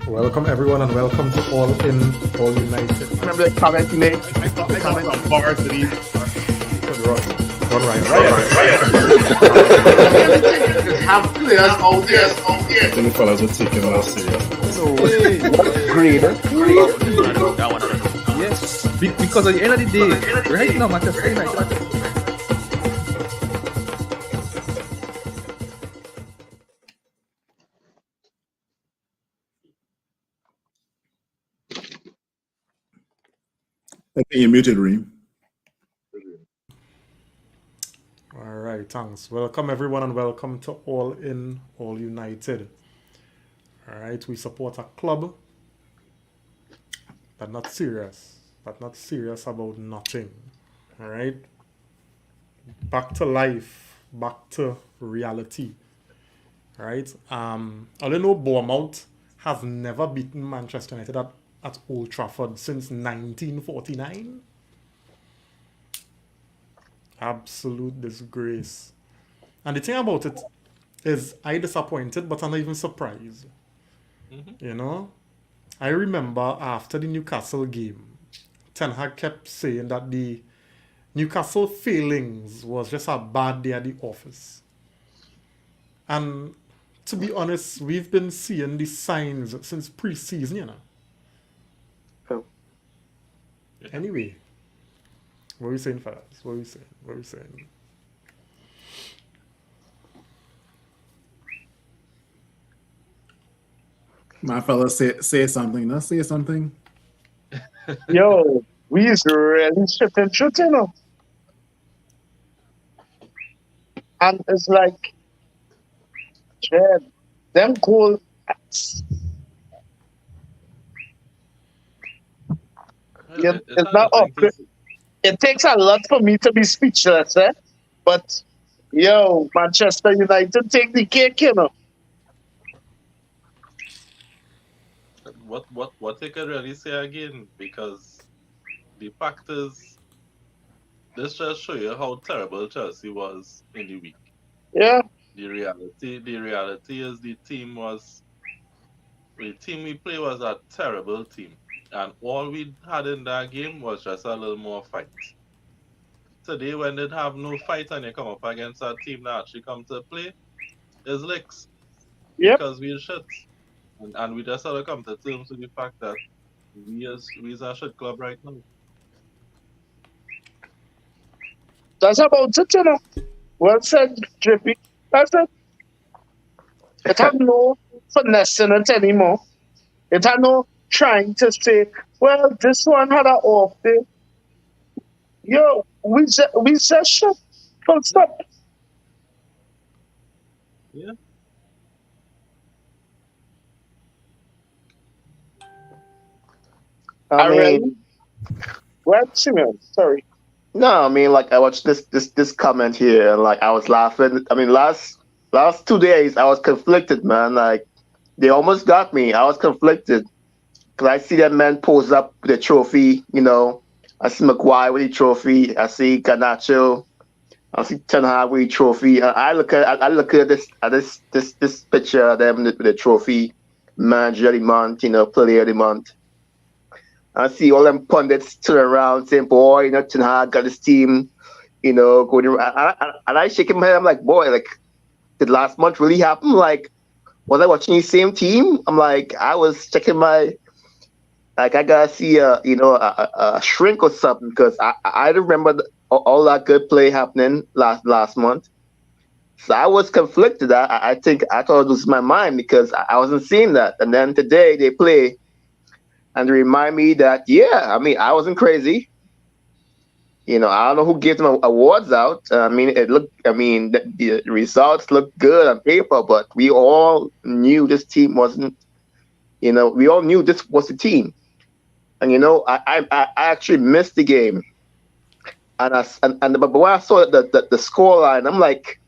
Welcome everyone and welcome to All In, All United. Remember the comment he made? I got some bars to these. Run right. Have players out there. I think the fellas were taking it serious. Great. Yes, because at the end of the day, right now, Manchester United. I think you're muted, Reem. All right, thanks. Welcome everyone and welcome to All In, All United. All right, we support a club that's not serious about nothing. All right, back to life, back to reality. All right, I don't know Bournemouth have never beaten Manchester United at Old Trafford since 1949. Absolute disgrace. And the thing about it is I disappointed, but I'm not even surprised. You know? I remember after the Newcastle game, Ten Hag kept saying that the Newcastle failings was just a bad day at the office. And to be honest, we've been seeing the signs since pre-season, you know. Anyway, what are we saying, fellas? What are we saying? My fella, say something. Let's say something. Yo, we is really shooting up. And it's like, yeah, them goals. It's not up. It takes a lot for me to be speechless, eh? But, yo, Manchester United take the cake, you know. What they could really say again, because the fact is, this just show you how terrible Chelsea was in the week. Yeah. The reality is the team we play was a terrible team. And all we had in that game was just a little more fight. Today, when they have no fight and you come up against a team that actually come to play, it's licks. Yep. Because we're shit. And we just have to come to terms with the fact that we is a shit club right now. That's about it, you know. Well said, JP. That's it. It had no finesse in it anymore. It had no trying to say, well, this one had an off day. Yo, we just shit. Full stop. Yeah. I mean, well, Simeon, sorry. No, I mean, like I watched this comment here, and like I was laughing. I mean, last 2 days I was conflicted, man. Like they almost got me. I was conflicted because I see that man pose up with the trophy. You know, I see McGuire with the trophy. I see Garnacho. I see Ten Hag with the trophy. I look at this picture of them with the trophy, manager of the month, you know, player of the month. I see all them pundits turn around saying, boy, you know, Ten Hag got his team, you know, going around. And I shake my head. I'm like, boy, like, did last month really happen? Like, was I watching the same team? I'm like, I was checking my, like, I got to see a shrink or something because I remember all that good play happening last month. So I was conflicted. I thought it was my mind because I wasn't seeing that. And then today they play. And remind me that, yeah, I mean, I wasn't crazy. You know, I don't know who gave them awards out. The results looked good on paper, but we all knew this team wasn't, you know, we all knew this was the team. And, you know, I actually missed the game. But when I saw the score line, I'm like,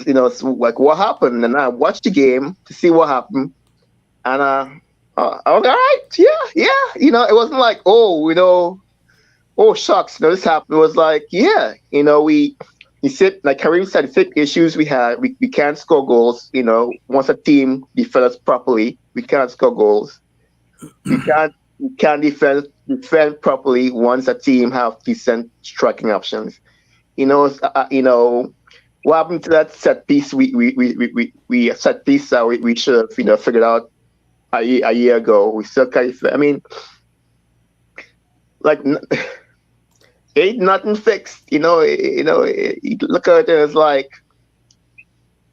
you know, it's like, what happened? And I watched the game to see what happened. And, I was all right, yeah. You know, it wasn't like, oh, you know, oh shucks, you know, this happened. It was like, yeah, you know, we He said, like Kareem said, the same issues we had. We can't score goals. Once a team defends properly, we can't score goals. We can't defend properly once a team have decent striking options. What happened to that set piece? We set piece that we should have figured out a year ago. We still can't. I mean, like ain't nothing fixed. You look at it as like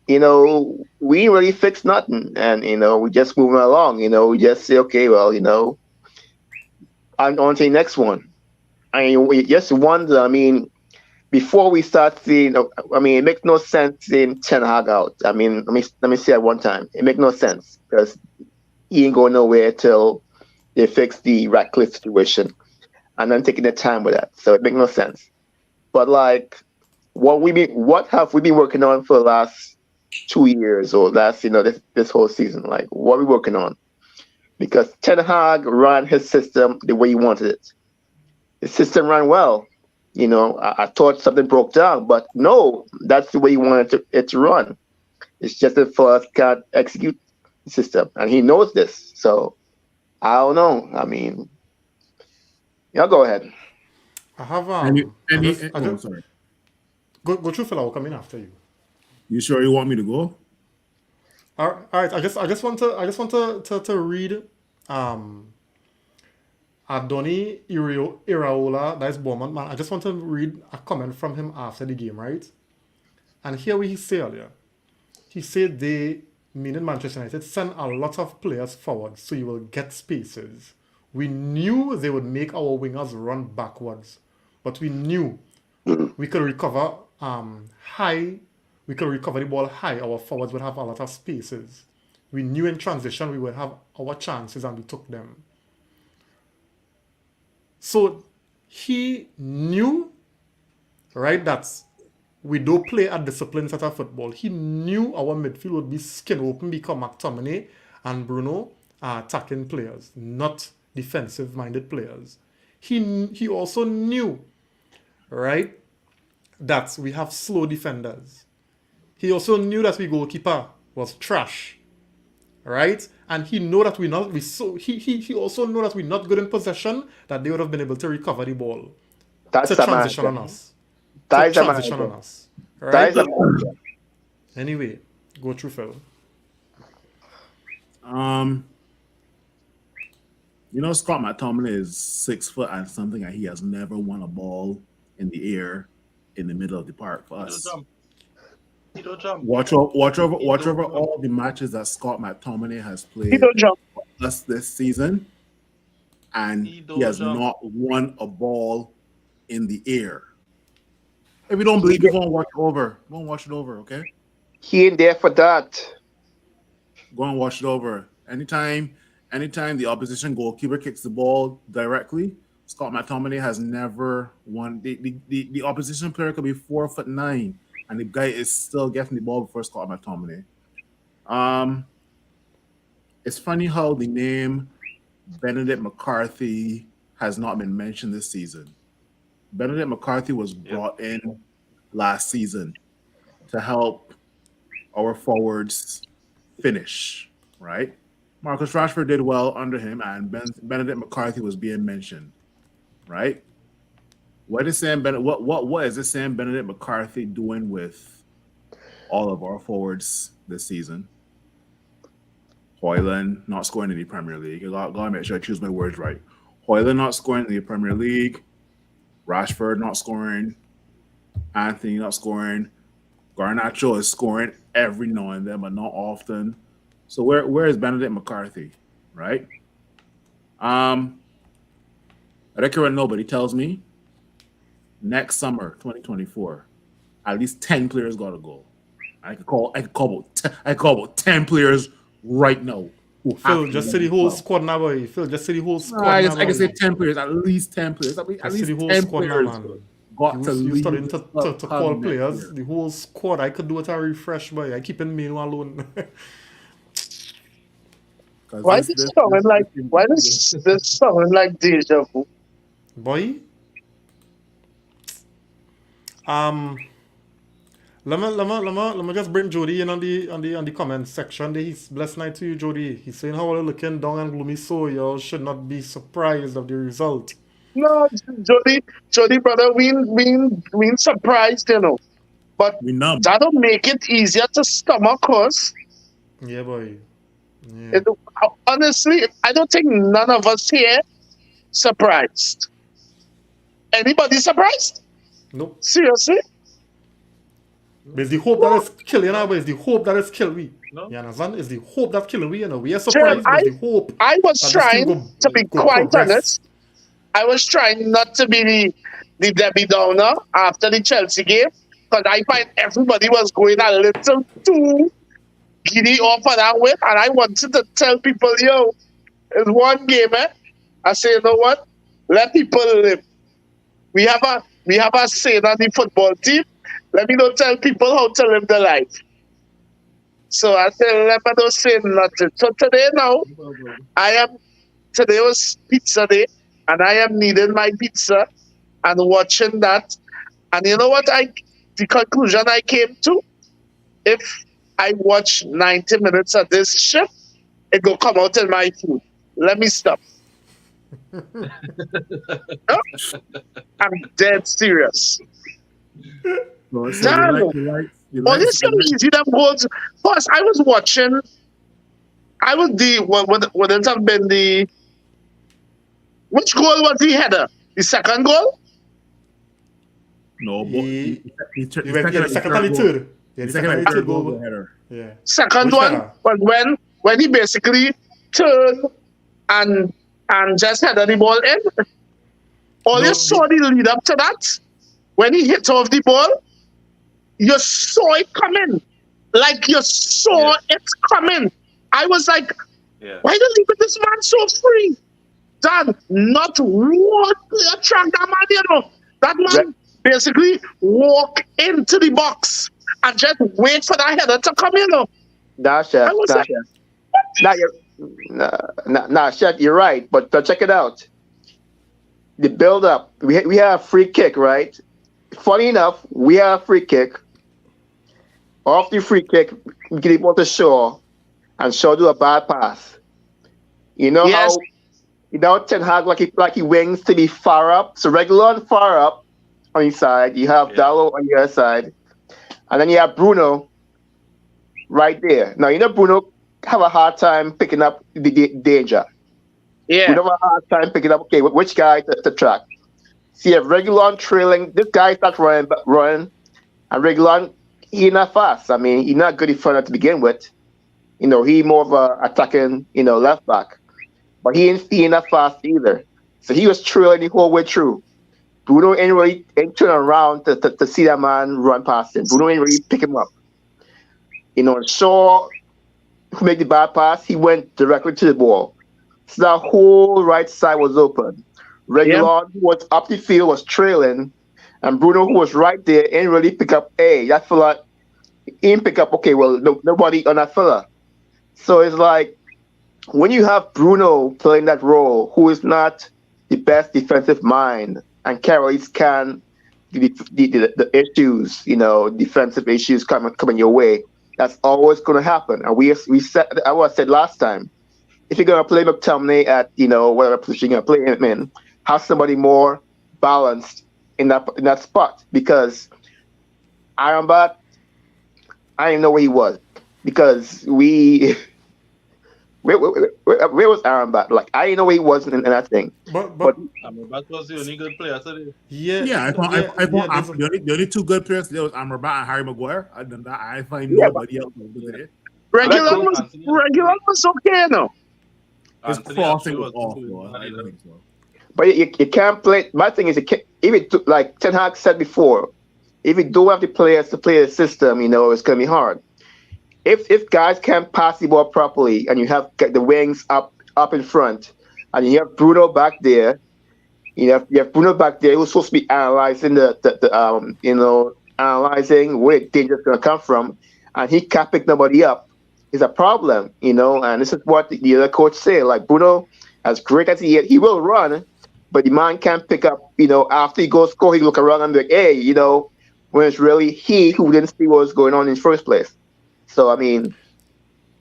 we ain't really fixed nothing, and we just moving along. We just say okay, well, on to the next one. I mean, we just wonder. I mean, before we start seeing, I mean, it makes no sense seeing Ten Hag out. I mean, let me say it one time. It makes no sense because he ain't going nowhere till they fix the Ratcliffe situation, and then taking the time with that. So it makes no sense. But like, what have we been working on for the last 2 years or last, this whole season? Like, what are we working on? Because Ten Hag ran his system the way he wanted it. His system ran well. I thought something broke down, but no, that's the way he wanted it to run. It's just that for us can't execute the system, and he knows this. So I don't know. I mean, go ahead. I have Sorry. go through, Phil. I'll come in after you. You sure you want me to go? All right. I just want to read Adoni Iraola, that's Bournemouth man. I just want to read a comment from him after the game, right? And here we say earlier, he said they, meaning Manchester United, send a lot of players forward so you will get spaces. We knew they would make our wingers run backwards, but we knew we could recover high. We could recover the ball high. Our forwards would have a lot of spaces. We knew in transition we would have our chances and we took them. So he knew, right, that we don't play a disciplined set of football. He knew our midfield would be skin open because McTominay and Bruno are attacking players, not defensive-minded players. He also knew, right, that we have slow defenders. He also knew that we goalkeeper was trash, right? And he know that we not we so he also know that we're not good in possession, that they would have been able to recover the ball That's to the transition manager. on us. That To is the transition on manager. us. That Right? is the manager. Anyway, go through Phil. Um, Scott McTominay is 6 foot and something, and he has never won a ball in the air in the middle of the park for He don't us. jump. He don't jump. Watch over He don't jump. all the matches that Scott McTominay has He played don't jump. for us this season, and He he don't has jump. not won a ball in the air. If you don't believe me, go and watch it over. Go and watch it over, okay? He ain't there for that. Go and watch it over. Anytime the opposition goalkeeper kicks the ball directly, Scott McTominay has never won. The opposition player could be 4'9", and the guy is still getting the ball before Scott McTominay. It's funny how the name Benedict McCarthy has not been mentioned this season. Benedict McCarthy was brought in last season to help our forwards finish, right? Marcus Rashford did well under him, and Benedict McCarthy was being mentioned, right? What is this Sam Benedict McCarthy doing with all of our forwards this season? Hoyland not scoring in the Premier League. I gotta make sure I choose my words right. Hoyland not scoring in the Premier League. Rashford not scoring. Anthony not scoring. Garnacho is scoring every now and then, but not often. So where is Benedict McCarthy, right? I reckon nobody tells me next summer, 2024, at least 10 players got to go. I could call about 10 players right now. Phil, just say the whole squad now, boy. Phil, just say the whole squad I now, can say boy. 10 players, at least 10 players. At Just least say the whole 10 squad now, players man. got to You leave. starting this to club call next players. year. The whole squad, I could do it a refresh, boy. I keep in main alone. 'Cause Why is this sounding like? Why does this sounding like deja vu? Boy. let me just bring Jody in on the comment section. He's blessed night to you, Jody. He's saying how are you looking down and gloomy, so you should not be surprised of the result. No, Jody, brother, we surprised, but We numb. that don't make it easier to stomach us. Yeah, boy. Yeah. It, honestly, I don't think none of us here surprised. Anybody surprised? Nope. Seriously? But it's the hope that is killing us, but it's the hope that is killing we. No? You understand? It's the hope that's killing we, We are Jim, surprised, but it's the hope I was that this trying team to be go quite progress. honest. I was trying not to be the Debbie Downer after the Chelsea game because I find everybody was going a little too giddy off of that way, and I wanted to tell people, yo, it's one game, I say, you know what? Let people live. We have a saying on the football team. Let me not tell people how to live their life. So I said, let me not say nothing. So today now, today was pizza day, and I am needing my pizza and watching that. And you know what? The conclusion I came to, if I watch 90 minutes of this shit, it will come out in my food. Let me stop. No? I'm dead serious. So Damn. you Well, like this is easy. Them goals. Plus, I was watching. I was would it have been the which goal was the header? The second goal? no, but You went the second and the third. Yeah, the second and the third goal. header. Yeah. Second Which one header? was when he basically turned and just headed the ball in. All No, you saw the lead up to that, when he hit off the ball, you saw it coming. Like you saw it coming. I was like, Yeah. why don't leave this man so free? Dan, not one player track that man, That man basically walk into the box and just wait for that header to come in. Chef. I was Nah, like, Chef. Chef, you're right. But check it out. The build up. We have a free kick, right? Funny enough, we have a free kick. Off the free kick, we get able to Shaw, and Shaw do a bad pass. You know Yes. how Ten Hag like he wings to be far up. So regular and far up on his side. You have Dallo on the other side. And then you have Bruno right there. Now Bruno have a hard time picking up the danger. yeah. We have a hard time picking up which guy to track. See if Regulon trailing, this guy starts running, and Regulon, he not fast. I mean, he's not good in front to begin with. He more of a attacking, left back. But he ain't not fast either. So he was trailing the whole way through. Bruno ain't turn around to see that man run past him. Bruno ain't really pick him up. Shaw, who made the bad pass, he went directly to the ball. So that whole right side was open. Regulon, who was up the field, was trailing. And Bruno, who was right there, ain't really pick up, that fella, he ain't pick up, nobody on that fella. So it's like, when you have Bruno playing that role, who is not the best defensive mind, and carries the issues, defensive issues coming your way, that's always going to happen. And we said, I said last time, if you're going to play McTominay at, whatever position you're going to play him in, have somebody more balanced in that spot. Because Ironbat, I didn't know where he was. Because where was Ironbat? Like, I didn't know where he was in that thing. But That was the only good player today. yeah, The only two good players there was Amrabat and Harry Maguire. Other than that, I find nobody else today. Regular was okay, His crossing was awful. I don't think so. But you can't play. My thing is, like Ten Hag said before, if you don't have the players to play the system, it's going to be hard. If guys can't pass the ball properly, and you have the wings up in front, and you have Bruno back there, you have Bruno back there who's supposed to be analyzing analyzing where the danger is going to come from, and he can't pick nobody up, is a problem, And this is what the other coach say. Like, Bruno, as great as he is, he will run, but the man can't pick up. After he goes score, he look around and be like, hey, when it's really he who didn't see what was going on in the first place. So I mean,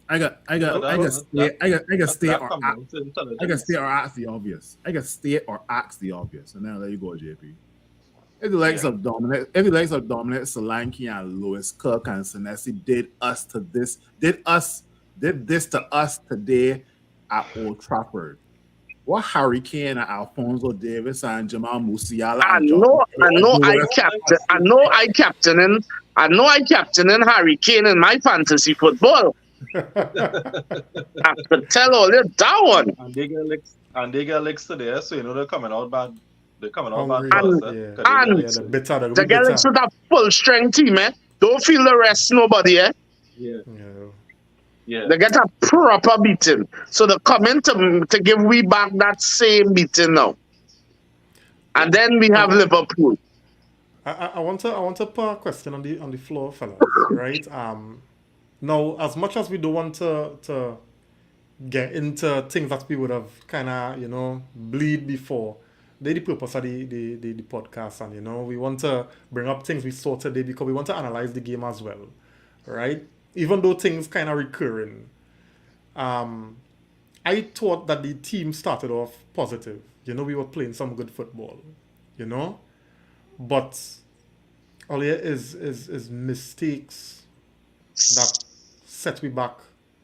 I got stay That or comes act. down to I got intelligence. stay or ask the obvious. I got stay or ask the obvious, and then let you go, JP. If the likes Yeah. of dominant Solanke and Lewis Cook and Senesi did this to us today at Old Trafford. What Harry Kane and Alfonso Davis and Jamal Musiala I and John know, I know, do us. I know, I captain Harry Kane in my fantasy football. I have to tell all you that one. And they get licks today, so you know they're coming out bad. They're coming out bad Hungry. first, And eh? Yeah. Because they get and Yeah, licks the today. bitter, the the bit bitter. girls with that full strength team, eh? Don't feel the rest, nobody, eh? Yeah. Yeah. Yeah. They get a proper beating. So they're coming to give we back that same beating now. And then we have And Liverpool. I want to put a question on the floor, fellas. Right? Now, as much as we don't want to get into things that we would have kind of, bleed before. They the purpose of the podcast, and we want to bring up things we saw today because we want to analyze the game as well, right? Even though things kind of recurring, I thought that the team started off positive. We were playing some good football, but all here is mistakes that set we back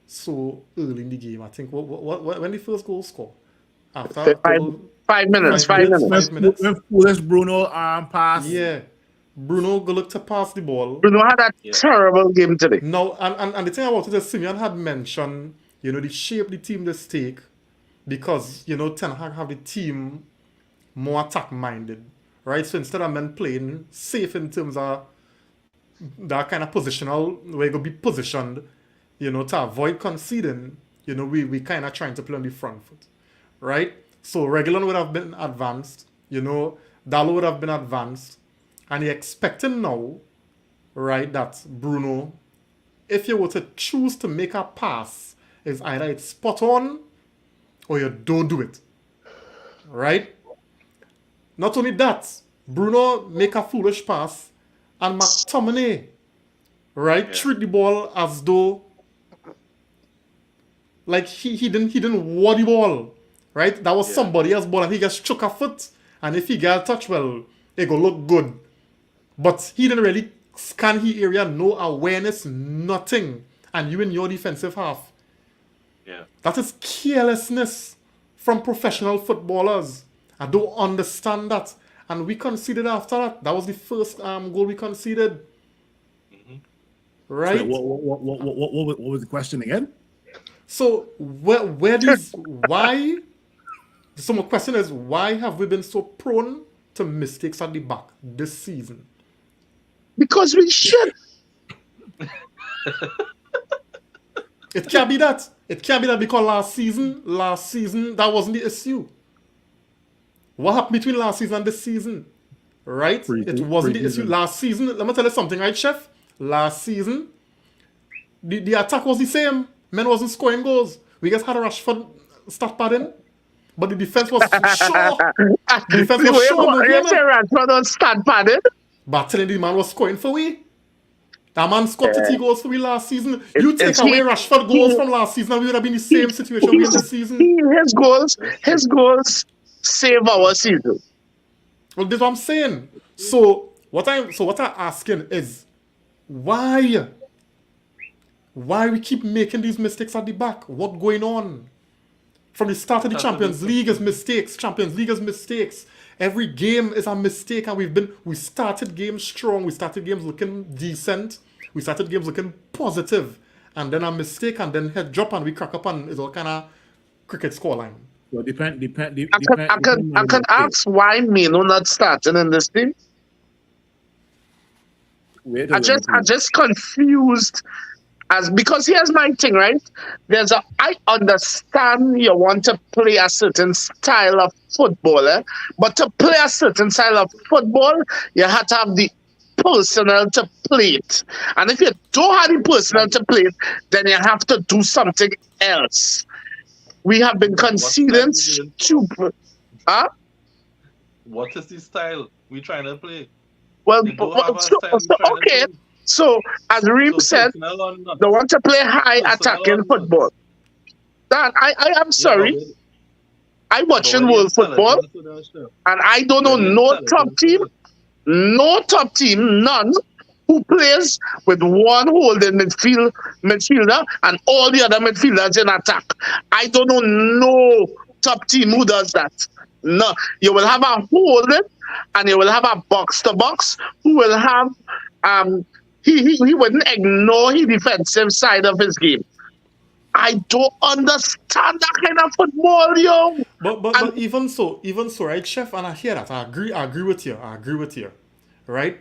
so early in the game. I think when the first goal score after a Five, couple 5 minutes, 5 minutes. 5 minutes. When foolish Bruno pass. Yeah, Bruno go look to pass the ball. Bruno had a Yeah. terrible game today. Now and the thing about it is Simeon had mentioned the shape the team this take because Ten Hag have the team more attack minded, right? So instead of men playing safe in terms of that kind of positional where you go be positioned, to avoid conceding, we kind of trying to play on the front foot, right? So Regulon would have been advanced, Dallo would have been advanced, and you're expecting now, right, that Bruno, if you were to choose to make a pass, is either it's spot on or you don't do it, right? Not only that, Bruno make a foolish pass, and McTominay, right, treat the ball as though like he didn't want the ball, right? That was somebody else's ball, and he just shook a foot, and if he got a touch, well, it go look good, but he didn't really scan his area, no awareness, nothing, and you in your defensive half. Yeah. That is carelessness from professional footballers. I don't understand that. And we conceded after that. That was the first goal we conceded. Right? Wait, what was the question again? So where these why? So my question is, why have we been so prone to mistakes at the back this season? Because we should. It can't be that. It can't be that because last season that wasn't the issue. What happened between last season and this season? Right? It wasn't the issue. Last season, let me tell you something, right, Chef? Last season, the attack was the same. Men wasn't scoring goals. We just had a Rashford start padding. But the defense was sure. The defense was sure. You say Rashford don't start padding? But telling the man was scoring for we. That man scored 30 goals for we last season. You take away Rashford goals from last season and we would have been in the same situation we in this season. His goals save our season. Well, that's what I'm saying. So what I'm asking is why we keep making these mistakes at the back? What going on? From the start of the Champions League is mistakes. Champions League is mistakes. Every game is a mistake, and we started games strong. We started games looking decent. We started games looking positive, and then a mistake, and then head drop, and we crack up, and it's all kind of cricket scoreline. So I can ask why Mino not starting in this team. I just confused because here's my thing, right? I understand you want to play a certain style of football, but to play a certain style of football, you have to have the personnel to play it. And if you don't have the personnel to play it, then you have to do something else. We have been conceding stupid. Huh? What is the style we trying to play? Well, They don't have a semi-final okay. team. So, as Reem So said, personnel or not. they want to play high Personnel or attacking not. football. Dan, I am Yeah, sorry. I'm watching when the world football, intelligence to that stuff. and I don't know When the no top intelligence team, to it. none who plays with one holding midfielder and all the other midfielders in attack. I don't know no top team who does that. No, you will have a holding and you will have a box to box who will have he wouldn't ignore his defensive side of his game. I don't understand that kind of football, yo. And But even so, right, chef, and I hear that. I agree with you. I agree with you. Right?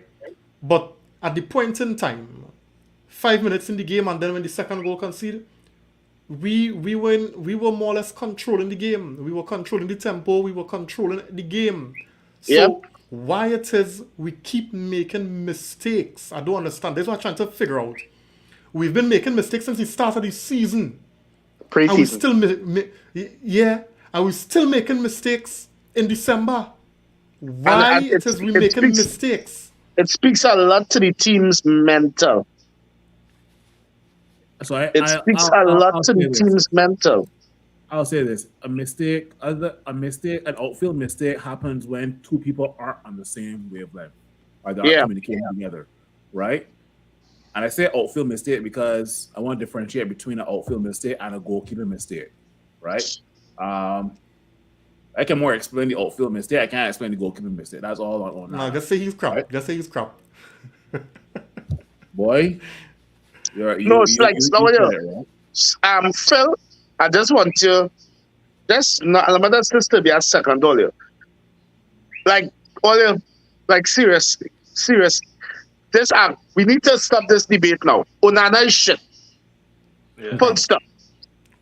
But at the point in time, 5 minutes in the game, and then when the second goal conceded, we were more or less controlling the game. We were controlling the tempo. We were controlling the game. yep, So why it is we keep making mistakes? I don't understand. That's what I'm trying to figure out. We've been making mistakes since the start of the season, and we Preseason. still yeah, and we still making mistakes in December. Why and it is we making mistakes? it speaks a lot to the team's mental. So It speaks a lot I'll to say the this. team's mental. I'll say this: an outfield mistake happens when two people aren't on the same wavelength, or they aren't Yeah. communicating together, right? And I say outfield mistake because I want to differentiate between an outfield mistake and a goalkeeper mistake, right? I can more explain the outfield mistake. I can't explain the goalkeeper mistake. That's all on No, that. just say he's crap. Right. Just say he's crap. Boy, No, it's like you slow said down. it, right? Phil, I just want you just not let us just to be a second, all you. Like all you, like seriously. This we need to stop this debate now. Onana is shit. Yeah. Full stop.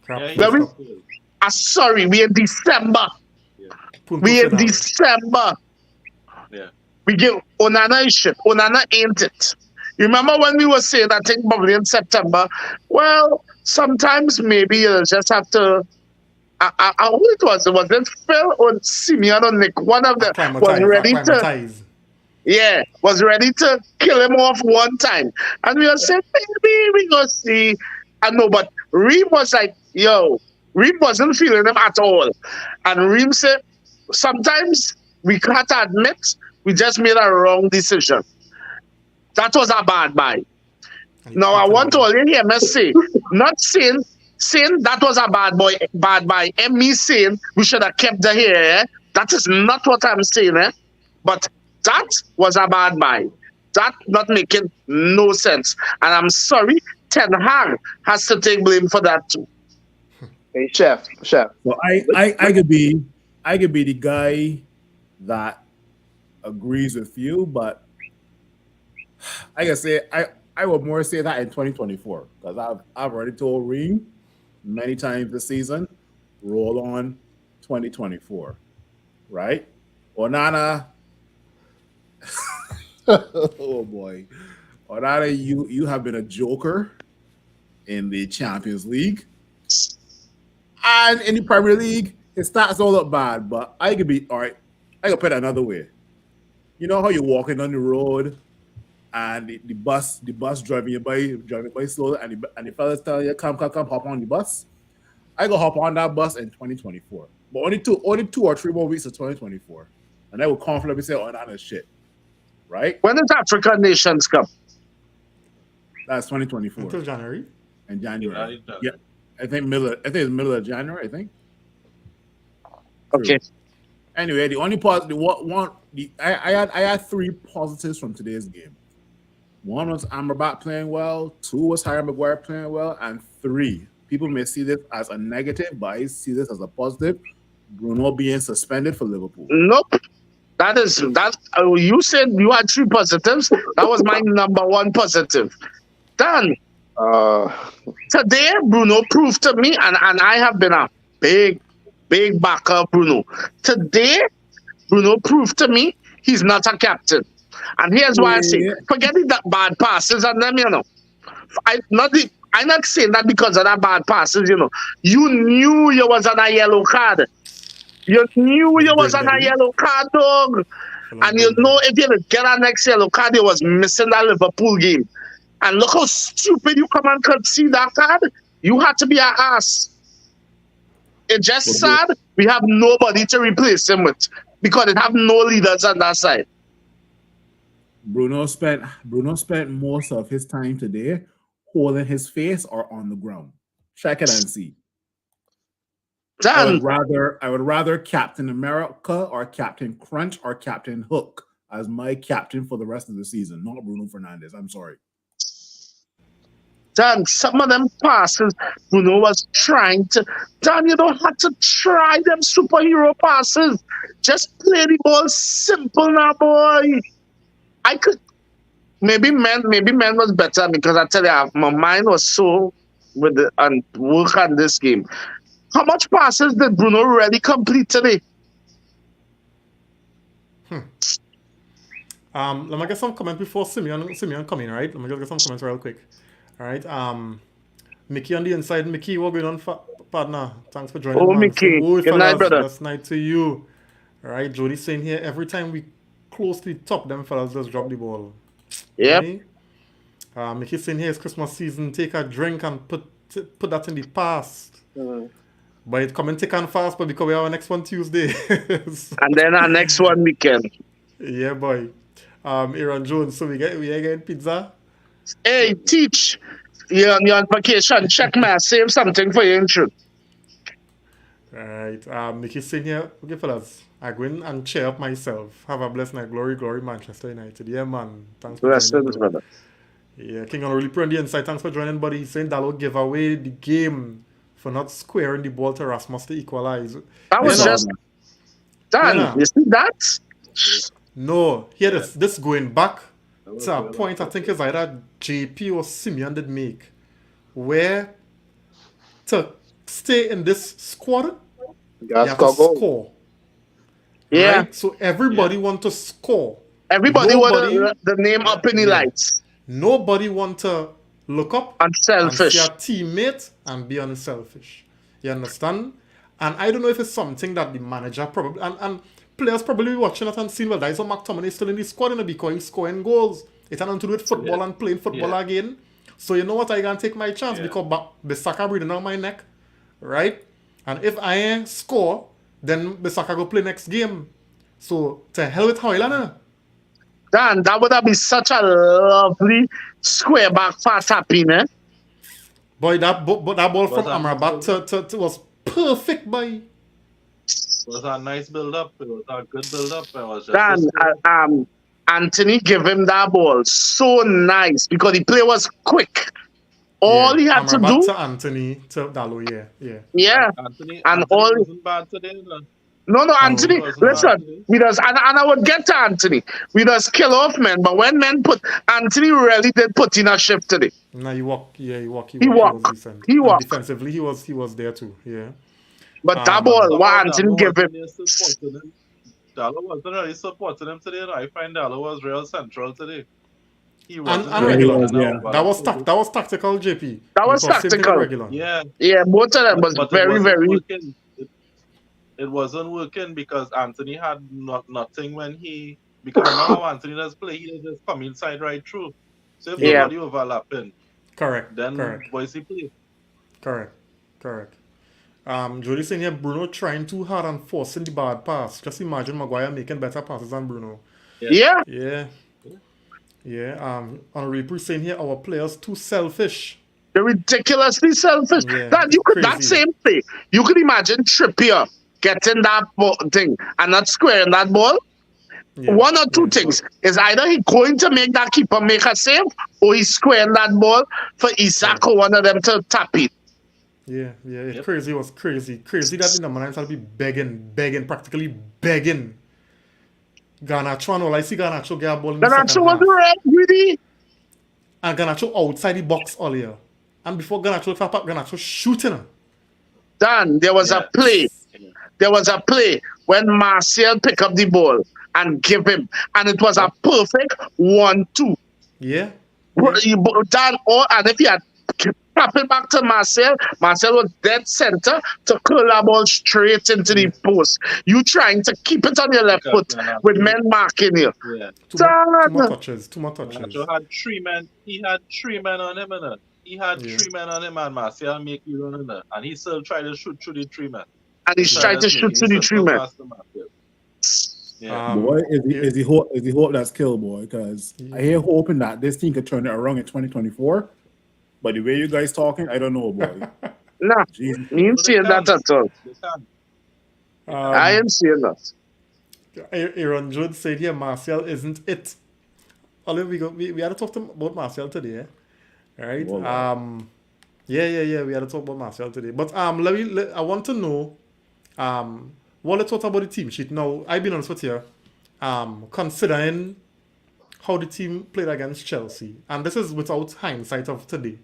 Crap. Yeah, Let me- he's cool. I'm sorry, we in December. Punto We in final. December. Yeah. We give Onana is shit. Onana ain't it. You remember when we were saying that thing probably in September? Well, sometimes maybe you just have to. Who it was? Was it Phil or Simeon or Nick? One of them was ready to. Acclimatize. Yeah, was ready to kill him off one time. And we were saying, maybe we go see. I know, but Reem was like, yo, Reem wasn't feeling him at all. And Reem said, sometimes we can't admit we just made a wrong decision. That was a bad buy. Now I want all you hear me say, not saying that was a bad buy, and me saying we should have kept the hair. Eh? That is not what I'm saying, eh? But that was a bad buy. That not making no sense. And I'm sorry, Ten Hag has to take blame for that too. Hey, chef. So I could be the guy that agrees with you, but I can say I would more say that in 2024 because I've already told Reem many times this season, roll on 2024, right? Onana, oh boy, Onana, you have been a joker in the Champions League and in the Premier League. It starts all up bad, but I could be all right. I could put it another way. You know how you're walking on the road and the bus driving by slow, and the fellas tell you come hop on the bus. I go hop on that bus in 2024, but only two or three more weeks of 2024, and I will confidently say, "Oh, that is shit." Right? When does African nations come? That's 2024 Until January. in January. Yeah. Yeah, I think it's middle of January. I think. Okay. Anyway, the only I had three positives from today's game. One was Amrabat playing well. Two was Harry Maguire playing well, and three, people may see this as a negative, but I see this as a positive. Bruno being suspended for Liverpool. Nope. That. You said you had three positives. That was my number one positive. Dan, today Bruno proved to me, and I have been a big backer of Bruno. Today, Bruno proved to me he's not a captain. And here's why I say, forget that bad passes and them, I'm not saying that because of that bad passes, You knew you was on a yellow card. You knew you was on a yellow card, dog. Fellas And you brilliant. know, if you get our next yellow card, you was missing that Liverpool game. And look how stupid you come and could see that card. You had to be an ass. It's just But sad we have nobody to replace him with because it have no leaders on that side. Bruno spent most of his time today holding his face or on the ground. Check it and see. Dan, I would rather Captain America or Captain Crunch or Captain Hook as my captain for the rest of the season, not Bruno Fernandez. I'm sorry. Dan, some of them passes Bruno was trying to. Dan, you don't have to try them superhero passes. Just play the ball simple now, boy. I could maybe man was better because I tell you my mind was so with the and work on this game. How much passes did Bruno really complete today? Let me get some comments before Simeon come in, right? Let me just get some comments real quick. All right. Mickey on the inside. Mickey, what going on, partner? Thanks for joining, Oh, man. Mickey. Saying, Good night, fellas, brother. last night to you. All right, Jody saying here, every time we close to the top, them fellas just drop the ball. Yep. Okay? Mickey saying here, it's Christmas season. Take a drink and put that in the past. But it coming thick and fast, but because we have our next one Tuesday. And then our next one weekend. Yeah, boy. Aaron Jones, so we getting pizza. Hey, teach. You're on vacation. Check me. Save something for your intro. Alright. Mickey saying here, okay, fellas. I go in and cheer up myself. Have a blessed night. Glory, glory, Manchester United. Yeah, man. Thanks for joining, Blessings, bro. brother. Yeah, King on really put on the inside. Thanks for joining, buddy. He's saying Dallo give away the game for not squaring the ball to Rasmus to equalize. That was Yeah, just done. Yeah. You see that? No, here this going back to a point I think is either JP or Simeon did make, where to stay in this squad, you have to score. Yeah. Right? So everybody want to score. Everybody Nobody- want the name up in the Yeah. lights. Nobody want to look up and Unselfish. see a teammate and be unselfish. You understand? And I don't know if it's something that the manager probably and players probably watching it and seeing, well, that is what McTominay is still in the squad, because he's scoring goals. It had nothing to do with football and playing football again. So you know what, I can take my chance because Bissaka breathing on my neck, right? And if I score, then Bissaka go play next game. So to hell with Hoyland. Dan, that would have been such a lovely square back for tapping, eh? Boy, that ball from that Amrabat to was perfect, boy. It was a nice build up. It was a good build up. It was just Dan, Anthony give him that ball so nice because the play was quick. All he had to Amrabat do, to Anthony to Dallo, yeah. yeah. Anthony all- wasn't bad today. No. No, Anthony, it wasn't listen, bad. we just, and I would get to Anthony. We just kill off men, but when men put, Anthony really did put in a shift today. Nah, he walk. He was walk. decent. He And walk. defensively, he was there too. Yeah. But that Um, ball, Somehow what Anthony Dallo give him, wasn't really supporting him. Dallo wasn't really supporting him today. I find Dallo was real central today. He wasn't and really regular. running out, Yeah. but- That was tactical, JP. That was Because same thing with tactical. regular. Yeah. yeah, both of them was But it very, wasn't very, working. It wasn't working because Anthony had nothing when he, because now Anthony does play, he just come inside right through. So if Yeah. nobody overlapping, Correct. then Correct. boys he play. Correct. Jody saying here, Bruno trying too hard and forcing the bad pass. Just imagine Maguire making better passes than Bruno. yeah. Yeah. On Reaper saying here, our players too selfish. They're ridiculously selfish. Yeah, That you could that crazy. same play. You could imagine Trippier getting that thing and not squaring that ball. Yeah. One or two yeah. things is either he going to make that keeper make a save or he's squaring that ball for Isaac or one of them to tap it. Yeah. It's Yep. crazy. It was crazy that the number 9 will be begging, practically begging. Garnacho and all I see Garnacho get a ball in the Then second was half. red, really. And Garnacho outside the box earlier. And before Garnacho tap up, Garnacho shooting her. Dan, there was a play. There was a play when Martial pick up the ball and give him, and it was a perfect 1-2. Yeah. Dan, and if he had Tap it back to Marcel. Marcel was dead center to curl that ball straight into the Yeah. post. You trying to keep it on your left Because foot with men marking you. yeah, Two more Son, touches. Two more Nacho touches. had 3 men. He had 3 men on him, He had Yeah. 3 men on him, and Martial make you run, and he still tried to shoot through the 3 men. and he's Yeah. trying to Instead of shoot making to a the three simple men. pass to Martial. Yeah. Um. Boy, Yeah. is he hope that's kill, boy? Because I hear hoping that this team could turn it around in 2024. But the way you guys talking, I don't know, boy. Nah, Jesus. you ain't No, they saying that can't. at all. They can't. They can't. I Um. ain't saying that. Aaron Jones said here Martial isn't it. Oliver, we had to talk about Martial today, right? Oh, Lord. Yeah. We had to talk about Martial today. But I want to know what let's talk about the team sheet. Now, I've been honest with you. Considering how the team played against Chelsea, and this is without hindsight of today,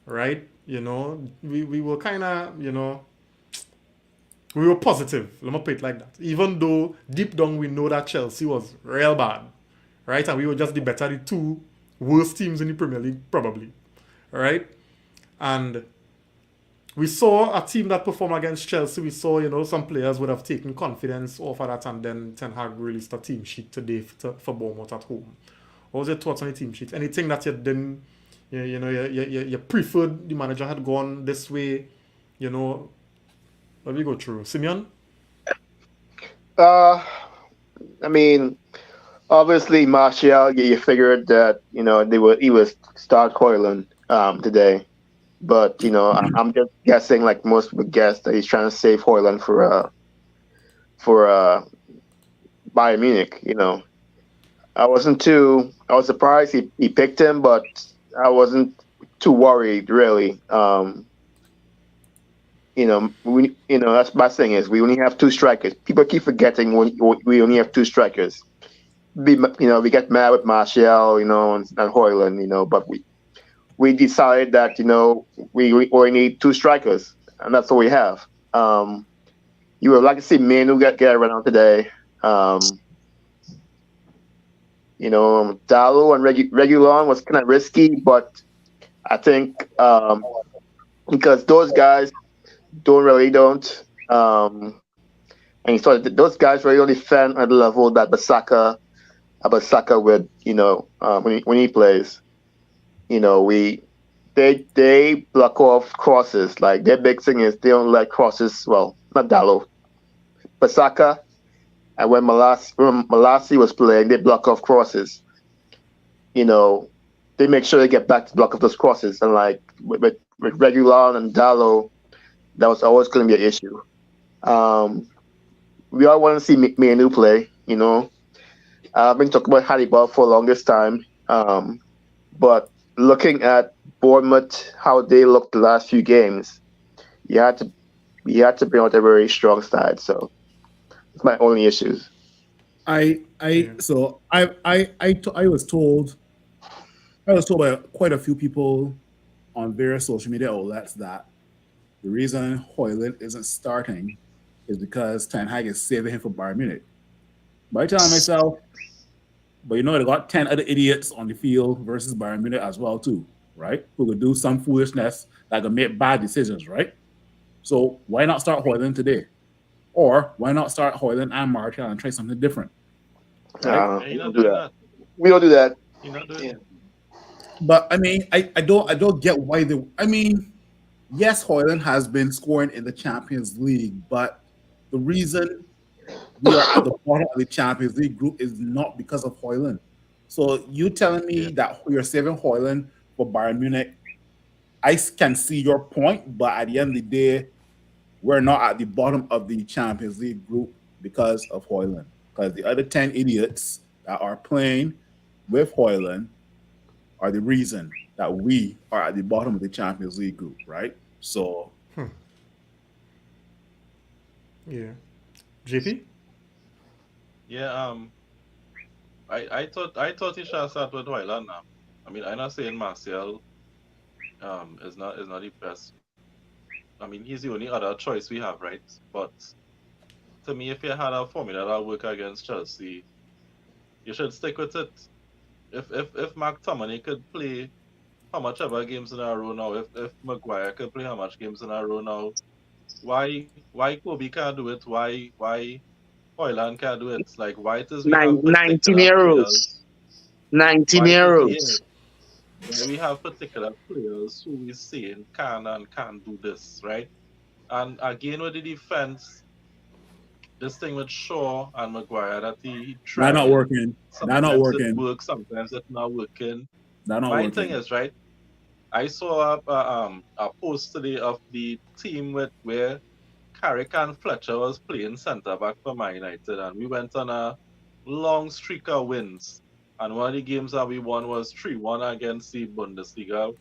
right? We were kind of, we were positive. Let me put it like that. Even though deep down we know that Chelsea was real bad, right? And we were just the better, the two worst teams in the Premier League, probably, right? And we saw a team that performed against Chelsea. We saw, some players would have taken confidence off of that, and then Ten Hag released a team sheet today for Bournemouth at home. What was your thoughts on the team sheet? Anything that you didn't, you preferred the manager had gone this way, let me go through. Simeon? Uh, I mean, obviously Martial, you figured that he was start Hoyland today, but I'm just guessing like most would guess that he's trying to save Hoyland for Bayern Munich. I was surprised he picked him, but I wasn't too worried really. That's my thing is we only have two strikers. People keep forgetting we only have two strikers. We get mad with Martial, and Hoyland, but we decided that we only need two strikers, and that's all we have. You would like to see Manu get around today. Dalo and Regulon was kind of risky, but I think because those guys don't. And you saw that those guys really only defend at the level that Basaka would, when he plays. They block off crosses. Like their big thing is they don't let crosses. Well, not Dallo, Basaka, and when Malasi was playing, they block off crosses. They make sure they get back to block off those crosses. And like with Regulon and Dallo, that was always going to be an issue. We all want to see Manu play. I've been talking about Hannibal for the longest time. But looking at Bournemouth, how they looked the last few games, you had to bring out a very strong side. So it's my only issues. Yeah. I was told by quite a few people on various social media outlets that the reason Hoyland isn't starting is because Ten Hag is saving him for Bayern Munich. But I tell myself, but they got 10 other idiots on the field versus Bayern Munich as well too, right? Who could do some foolishness that could make bad decisions, right? So why not start Hoyland today? Or why not start Hoyland and Martial and try something different? Right? Yeah, We you're not don't do doing that. that. We don't do that. You're not doing Yeah. that. But I mean, I don't get why they. I mean, yes, Hoyland has been scoring in the Champions League, but the reason we are at the bottom of the Champions League group is not because of Hoyland. So you telling Yeah. me that you're saving Hoyland for Bayern Munich? I can see your point, but at the end of the day, we're not at the bottom of the Champions League group because of Hoyland. Because the other 10 idiots that are playing with Hoyland are the reason that we are at the bottom of the Champions League group, right? So Yeah. JP? Yeah. I thought he should start with Hoyland now. I mean, I'm not saying Martial is not the best. I mean, he's the only other choice we have, right? But to me, if you had a formula that work against Chelsea, you should stick with it. If McTominay could play how much ever games in a row now. If Maguire can play how much games in a row now, why Kobe can't do it? Why Hoyland can't do it? Like why it is we have 19 particular players? euros. 19 Why it is yeah? euros. Why we have particular players who we saying can and can't do this, right? And again with the defense, this thing with Shaw and Maguire that he That not trying. working. That not Sometimes it working. works, sometimes it's not working. That not My thing working. is right. I saw a post today of the team with where Carrick and Fletcher was playing centre back for Man United, and we went on a long streak of wins. And one of the games that we won was 3-1 against the Bundesliga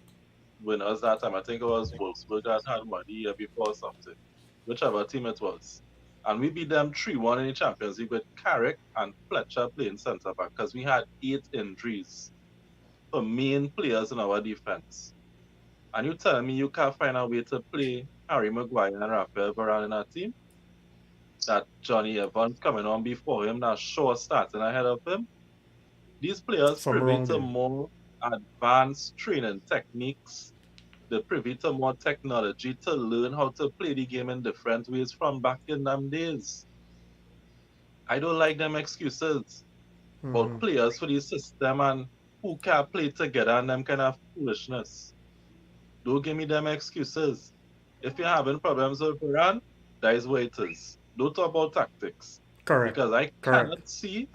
winners that time. I think it was Wolfsburg that had won the year before or something, whichever team it was. And we beat them 3-1 in the Champions League with Carrick and Fletcher playing centre back because we had 8 injuries for main players in our defense. And you tell me you can't find a way to play Harry Maguire and Rafael Varane in our team? That Johnny Evans coming on before him, that Shaw starting ahead of him? These players Some privy wrong to there. more advanced training techniques. They're privy to more technology to learn how to play the game in different ways from back in them days. I don't like them excuses about players for the system and who can't play together and them kind of foolishness. Don't give me them excuses. If you're having problems with Iran, that is what it is. Don't talk about tactics. Correct. Because I Correct. cannot see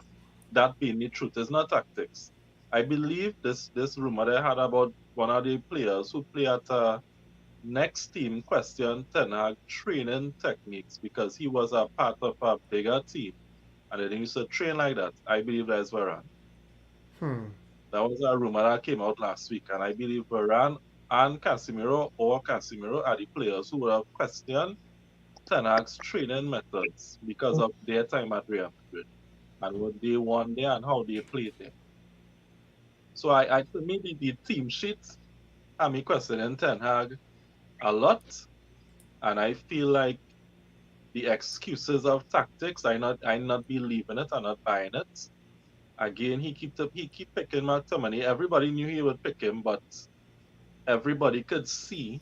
that being the truth. It's not tactics. I believe this rumor they had about one of the players who play at next team question Ten Hag training techniques because he was a part of a bigger team and they used to train like that. I believe that is Varane. That was a rumor that came out last week, and I believe Varane and Casemiro or Casemiro are the players who would have questioned Ten Hag's training methods because of their time at Real Madrid and what they won there and how they played there. So I to me the team sheets have me questioning Ten Hag a lot, and I feel like the excuses of tactics, I not believing it, I'm not buying it. Again, he keep picking McTominay. Everybody knew he would pick him, but everybody could see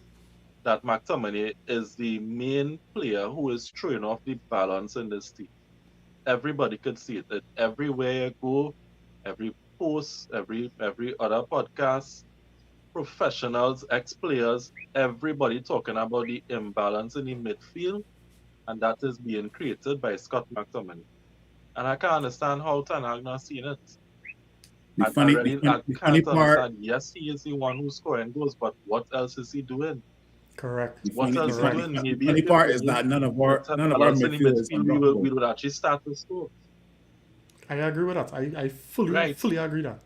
that McTominay is the main player who is throwing off the balance in this team. Everybody could see it. Everywhere you go, every post, every other podcast, professionals, ex-players, everybody talking about the imbalance in the midfield, and that is being created by Scott McTominay. And I can't understand how Ten Hag not seeing it. I The funny can't part, understand. Yes, he is the one who's scoring goals, but what else is he doing? Correct. What else is he doing? the Maybe if funny you part bring is in that better none of our balance in the midfield is midfield, we unblockable. would actually start to score. I agree with that. I fully Right. fully agree that.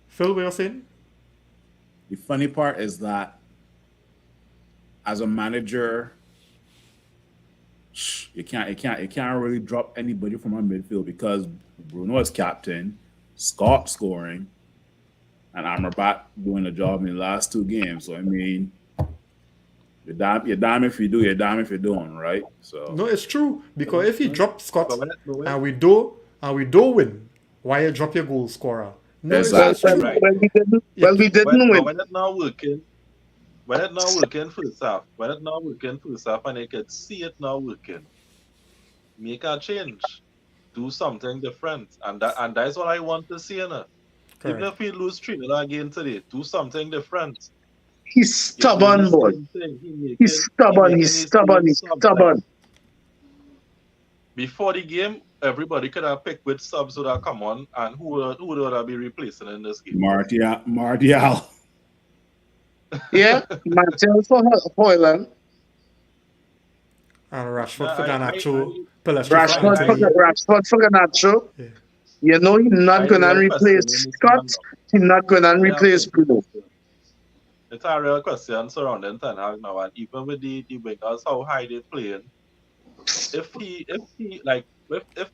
Phil, what you're saying? The funny part is that as a manager, you can't really drop anybody from our midfield because Bruno is captain, Scott scoring, and Amrabat doing the job in the last 2 games. So I mean, you're damn if you do, you're damn if you don't, right? So No, it's true. Because if you drop Scott But when, and we do win, why you drop your goal scorer? No, it's Exactly. true. right. We didn't But win. when it not working, first half, and they could see it not working, make a change, do something different, and that's what I want to see in it. Even Correct. if we lose 3 again today, do something different. He's You're doing the stubborn, boy. same thing. He's stubborn. He He's making the stubborn. same He's subs. Like, stubborn. before the game, everybody could have picked which subs would have come on and who would have be replacing in this game. Martial. Yeah, Martial for Hoyland. And Rashford Nah, for Garnacho, I- Pellistri for Anthony. Rashford for Garnacho. Yeah. You know he's not I going to real replace question, Scott. He's not going to replace Bruno. It's a real question surrounding Ten Hag now, and even with the wingers, how high they playing. If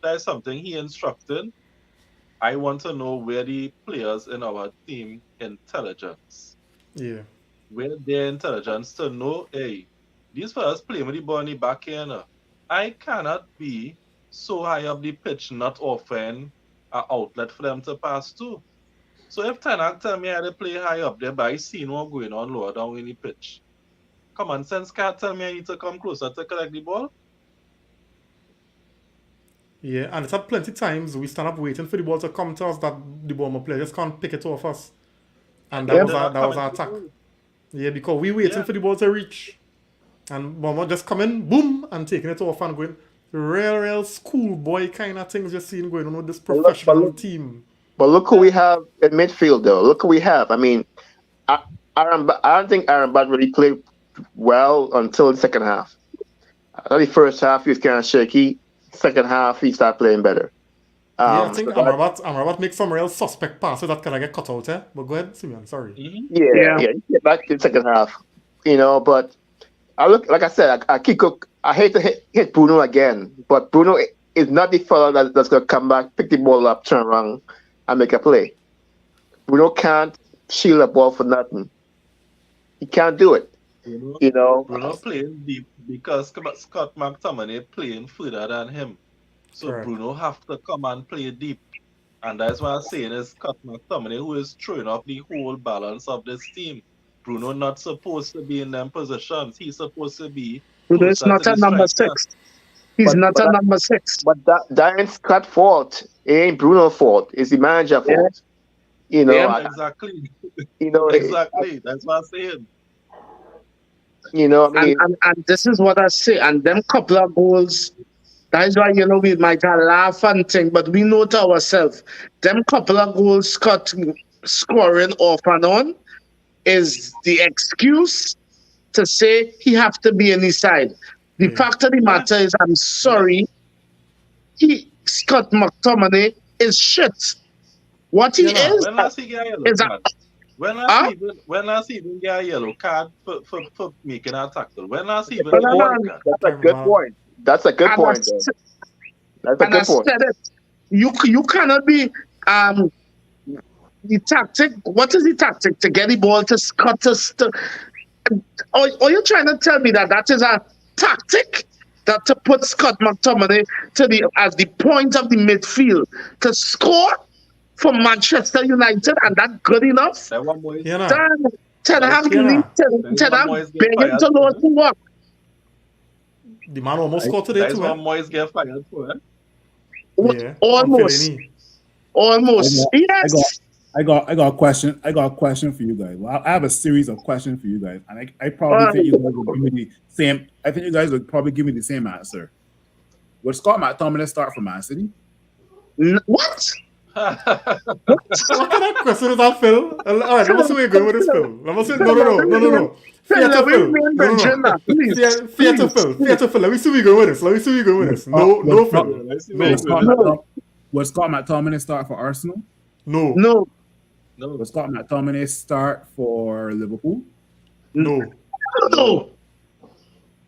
there's something he instructed, I want to know where the players in our team intelligence, Yeah. where their intelligence to know, hey, these players playing with the ball in the back here now. I cannot be so high up the pitch, not offering an outlet for them to pass to. So if Ten Hag tell me I had to play high up there, but I seen what going on lower down in the pitch. Common sense can't tell me I need to come closer to collect the ball. Yeah, and it's had plenty times we stand up waiting for the ball to come to us that the Bournemouth players can't pick it off us. And that They was did our not that come was our into the attack. goal. Yeah, because we waiting Yeah. for the ball to reach. And Bournemouth just coming, boom, and taking it off and going. Real schoolboy kind of things you're seeing going on with this But look, but professional look, team. but look who we have in midfield, though. Look who we have. I mean, I, I don't think Aaron Bad really played well until the second half. I thought the first half he was kind of shaky. Second half he started playing better. Yeah, I think So that, Amrabat make some real suspect passes that kind of get cut out, eh? But go ahead, Simeon, sorry. Mm-hmm. yeah, Yeah. yeah, he get back to the second half. But I look like I said, I hate to hit Bruno again, but Bruno is not the fellow that's gonna come back, pick the ball up, turn around, and make a play. Bruno can't shield a ball for nothing. He can't do it. Bruno, You know. Bruno playing deep because Scott McTominay playing further than him. So Correct. Bruno have to come and play deep. And that's why I'm saying is Scott McTominay who is throwing off the whole balance of this team. Bruno not supposed to be in them positions. He's supposed to be Bruno is closer to not a the number striker. 6. He's But not but a that, number 6. that ain't Scott's fault. It ain't Bruno's fault. It's the manager Yeah. fault. Yeah. Exactly. You know, Exactly. That's what I'm saying. I mean, And this is what I say. And them couple of goals, that is why, we might have laugh and think, but we know to ourselves, them couple of goals Scott scoring off and on is the excuse to say he have to be in his side. The Yeah. fact of the Yeah. matter is, I'm sorry, Scott McTominay is shit. What he Yeah, nah. is When last he get a yellow is a card? When huh? last he even get a yellow card for making a tackle? When last he even No, get no, a no. yellow card? that's a Can't good remember. point. That's a good And I, point, though. s- That's a and I good point. said it. You cannot be the tactic. What is the tactic to get the ball to Scott to or you trying to tell me that is a tactic that to put Scott McTominay to the as the point of the midfield to score for Manchester United, and that good enough? That one boys, Yeah, nah. Then Ten that, Hag Yeah, need nah. that Ten one Hag boys get beg him fired to know for. how to work. The man almost scored today That is too, eh? one boys get fired for. Yeah. On Almost, Fellaini. almost. I got Yes. I got a question. I got a question for you guys. Well, I have a series of questions for you guys, and I probably Uh, think you guys will give me the same. I think you guys would probably give me the same answer. Would Scott McTominay start for Man City? What? What kind of question is that, Phil? Alright, let me see where you're going with this, Phil. Let me see. No. Fear to Phil. No. Fear to Phil. Fear to Phil. Let me see where you're going with this. Let me see where you're going with this. No, Would Scott- Phil. Let's see No. where would you Scott, go. McTom- would Scott McTominay start for Arsenal? No. No, No. Would Scott McTominay start for Liverpool? No. no,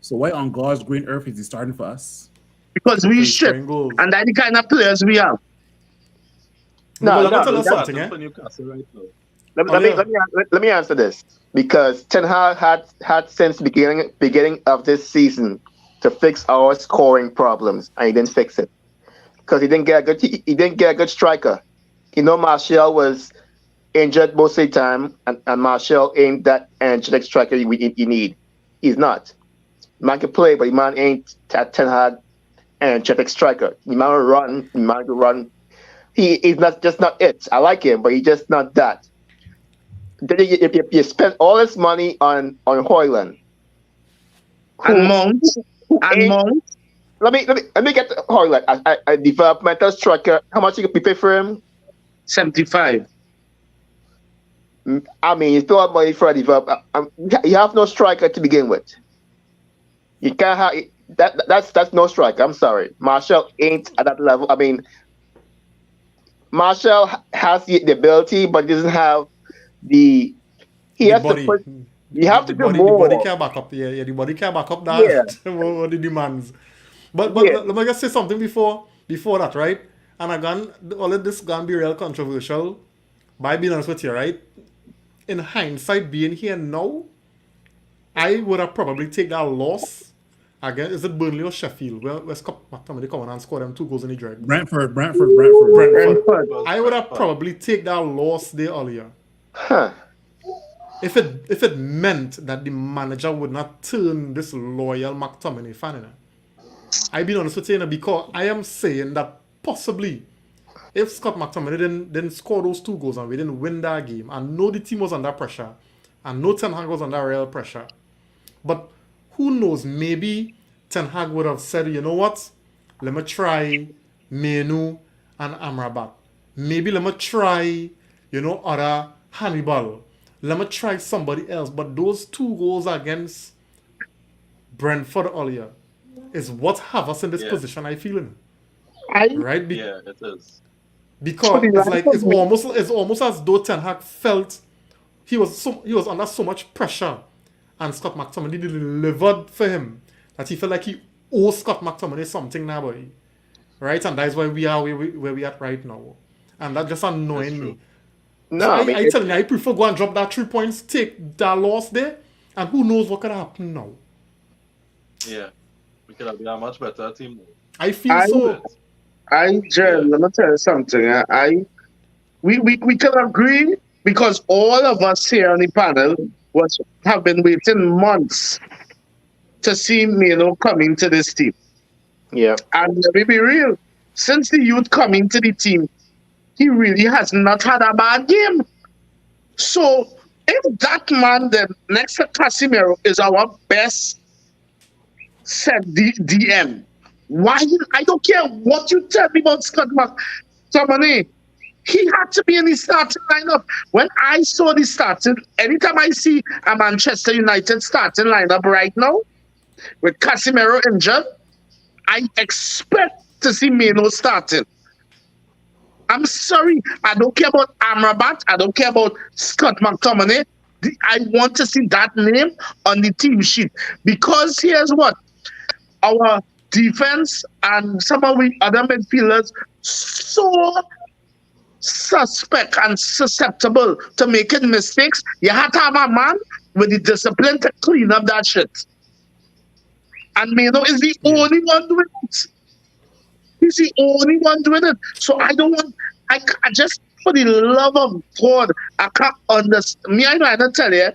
So why on God's green earth is he starting for us? because we He's shit, scoring goals. and that's the kind of players we have. No, but let me no, tell you That's something, starting eh? for Newcastle right now. Let me answer this, because Ten Hag had since the beginning of this season to fix our scoring problems, and he didn't fix it because he didn't get a good striker. Martial was injured most of the time, and Martial ain't that energetic striker you need. He's not. Man can play, but the man ain't that Ten Hag energetic striker. The man will run. The man will run. He's not it. I like him, but he's just not that. Then you spend all this money on Hoyland. And Mount, and ain't- Mount, Let me get to Hoyland. A developmental striker. How much you pay for him? 75. I mean, you throw out money for a developer. You have no striker to begin with. You can't have that's no striker. I'm sorry. Marshall ain't at that level. I mean, Marshall has the ability, but he doesn't have the. He The has body. to put. You have to do The body more. can't back up. Yeah, the body can't back up Yeah. that. what the demands. But Yeah. let me just say something before that, right? And again, all of this gonna be real controversial. But I being honest with you, right? In hindsight, being here now, I would have probably taken that loss again, is it Burnley or Sheffield? Where Scott McTominay come on and score them 2 goals in the dregs? Brentford. Brentford. Brentford. I would have probably take that loss there earlier. Huh. If it meant that the manager would not turn this loyal McTominay fan in it. I be honest with you, because I am saying that possibly if Scott McTominay didn't score those 2 goals and we didn't win that game, and know the team was under pressure, and know Ten Hag was under real pressure, but who knows, maybe Ten Hag would have said, you know what, let me try Menu and Amrabat. Maybe let me try, other Hannibal. Let me try somebody else. But those 2 goals against Brentford earlier is what have us in this position I feel in. I Right? Yeah, it is. Because the it's life like of it's me. almost as though Ten Hag felt he was under so much pressure, and Scott McTominay delivered for him that he felt like he owes Scott McTominay something now, boy. Right? And that's why we are where we at right now. And that's just annoying me. So No, I mean, I tell you, I prefer go and drop that 3 points, take that loss there, and who knows what could happen now. Yeah. We could have been a much better team. I feel I so. Jen, let me tell you something. We can agree because all of us here on the panel have been waiting months to see Mino coming to this team. yeah. And let me be real, since the youth coming to the team, he really has not had a bad game. So if that man then next to Casimiro is our best set DM, why I don't care what you tell me about Scott McTominay. He had to be in the starting lineup. When I saw the starting, anytime I see a Manchester United starting lineup right now with Casemiro injured, I expect to see Mino starting. I'm sorry, I don't care about Amrabat. I don't care about Scott McTominay. I want to see that name on the team sheet because here's what our defense and some of the other midfielders so suspect and susceptible to making mistakes. You have to have a man with the discipline to clean up that shit. And Mino is the only one doing it. He's the only one doing it. So I don't want, I just, for the love of God, I can't understand. Me, I know I don't tell you,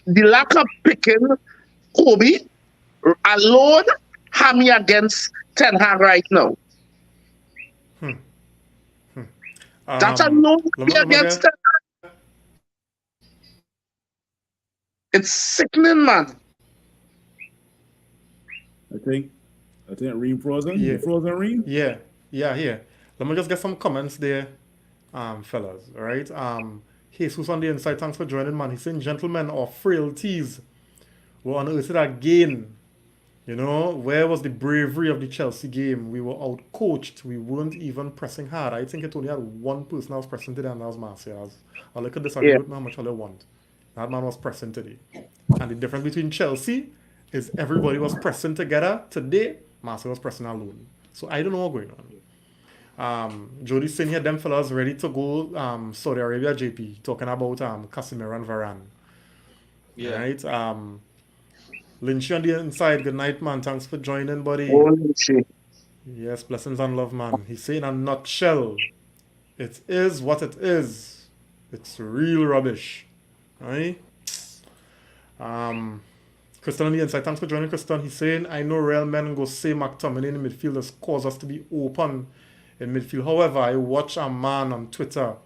the lack of picking Kobe alone have me against Ten Hag right now. That alone be against Ten Hag. It's sickening, man. I think Reem frozen. Yeah. You frozen, Reem? Yeah. Let me just get some comments there, fellas. All right. Jesus on the inside, thanks for joining, man. He's saying, gentlemen or frailties were unearthed again. Where was the bravery of the Chelsea game? We were out-coached. We weren't even pressing hard. I think it only had one person that was pressing today, and that was Martial. I'll look at disagree with me how much I want. That man was pressing today. And the difference between Chelsea is everybody was pressing together. Today, Martial was pressing alone. So I don't know what's going on. Jody's saying here, them fellas ready to go Saudi Arabia, JP, talking about Casemiro and Varane. Yeah. Right? Lynchy on the inside, good night, man. Thanks for joining, buddy. Oh, Lynchy. Yes, blessings and love, man. He's saying in a nutshell, it is what it is. It's real rubbish. Right? Kristen on the inside, thanks for joining, Kristen. He's saying, I know real men go say McTominay in the midfield has caused us to be open in midfield. However, I watch a man on Twitter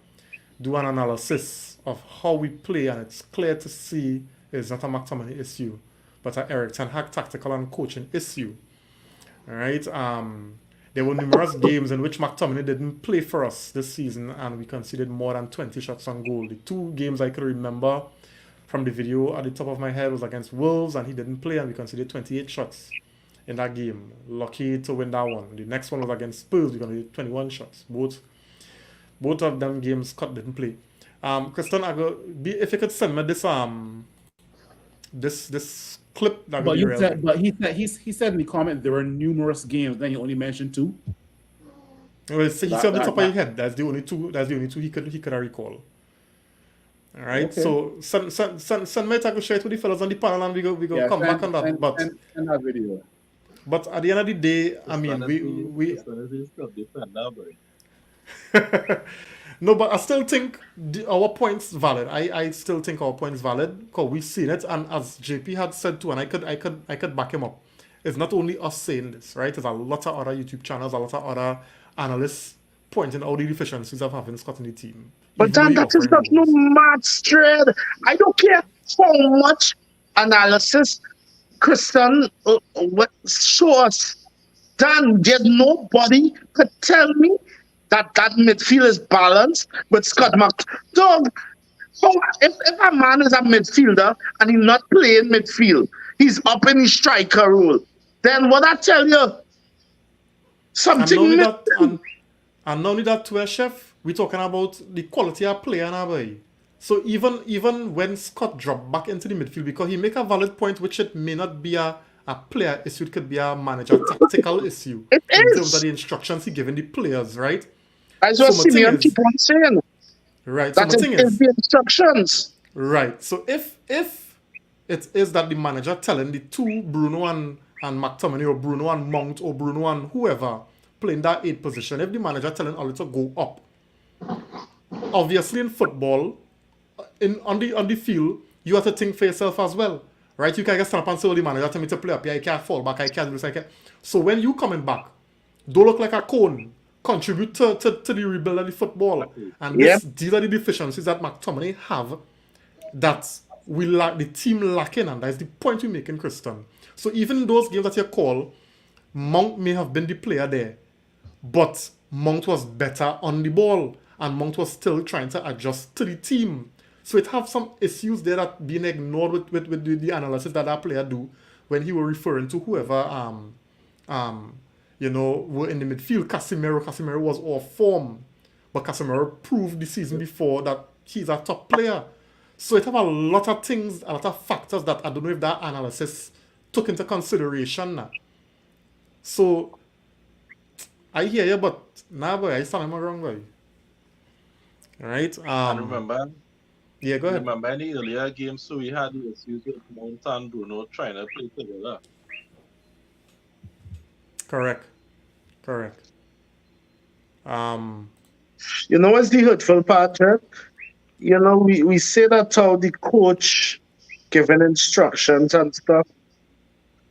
do an analysis of how we play, and it's clear to see it's not a McTominay issue, but an Eric Ten Hag tactical and coaching issue. All right. There were numerous games in which McTominay didn't play for us this season, and we conceded more than 20 shots on goal. The 2 games I could remember from the video at the top of my head was against Wolves, and he didn't play, and we conceded 28 shots in that game. Lucky to win that one. The next one was against Spurs. We conceded 21 shots. Both of them games Scott didn't play. Kristen, if you could send me this clip that But he said in the comment there were numerous games. Then he only mentioned 2. Well, he said on the top of his head. That's the only two he could recall. All right. Okay. So send me a tackle straight with the fellas on the panel and we go Yeah, come back on that. send that video. But at the end of the day, I mean we Christian is still defender, boy. no, but I still think our point's valid. I still think our point's valid because we've seen it, and as JP had said too, and I could back him up. It's not only us saying this, right? There's a lot of other YouTube channels, a lot of other analysts pointing out the deficiencies of having Scott in the team, But even though Dan, he that is offering not no goals. match trade. I don't care how much analysis Christian show us. Dan, there's nobody could tell me that midfield is balanced with Scott Mac. Dog, if a man is a midfielder and he's not playing midfield, he's up in his striker role, then what I tell you, And not something only missing. that, and not only that too, chef, we're talking about the quality of player now, boy. So even when Scott dropped back into the midfield, because he make a valid point, which it may not be a player issue, it could be a manager tactical issue It in terms of is. the instructions he given the players, right? As So what my thing Simeon keep is, on saying, right. So that my thing is is, the instructions. right. So if it is that the manager telling the two Bruno and McTominay or Bruno and Mount or Bruno and whoever playing that 8 position, if the manager telling all to go up, obviously in football, in on the field, you have to think for yourself as well. Right? You can't just stand up and say, oh, the manager tell me to play up here, I can't fall back, I can't do this, I can't. So when you coming back, don't look like a cone. Contribute to the rebuild of the football. And Yep. these are the deficiencies that McTominay have that we lack the team lacking, and that's the point we're making, Christian. So even in those games that you call, Mount may have been the player there, but Mount was better on the ball, and Mount was still trying to adjust to the team. So it have some issues there that being ignored with the analysis that player do when he were referring to whoever were in the midfield. Casemiro was off form, but Casemiro proved the season before that he's a top player. So it have a lot of things, a lot of factors that I don't know if that analysis took into consideration now. So I hear you, but nah, boy, I stand wrong, boy. All right. And remember, Yeah, go ahead. remember in the earlier games, so we had the issues with Mount and Bruno trying to play together. Correct. You know what's the hurtful part, right? You know, we say that how the coach giving instructions and stuff.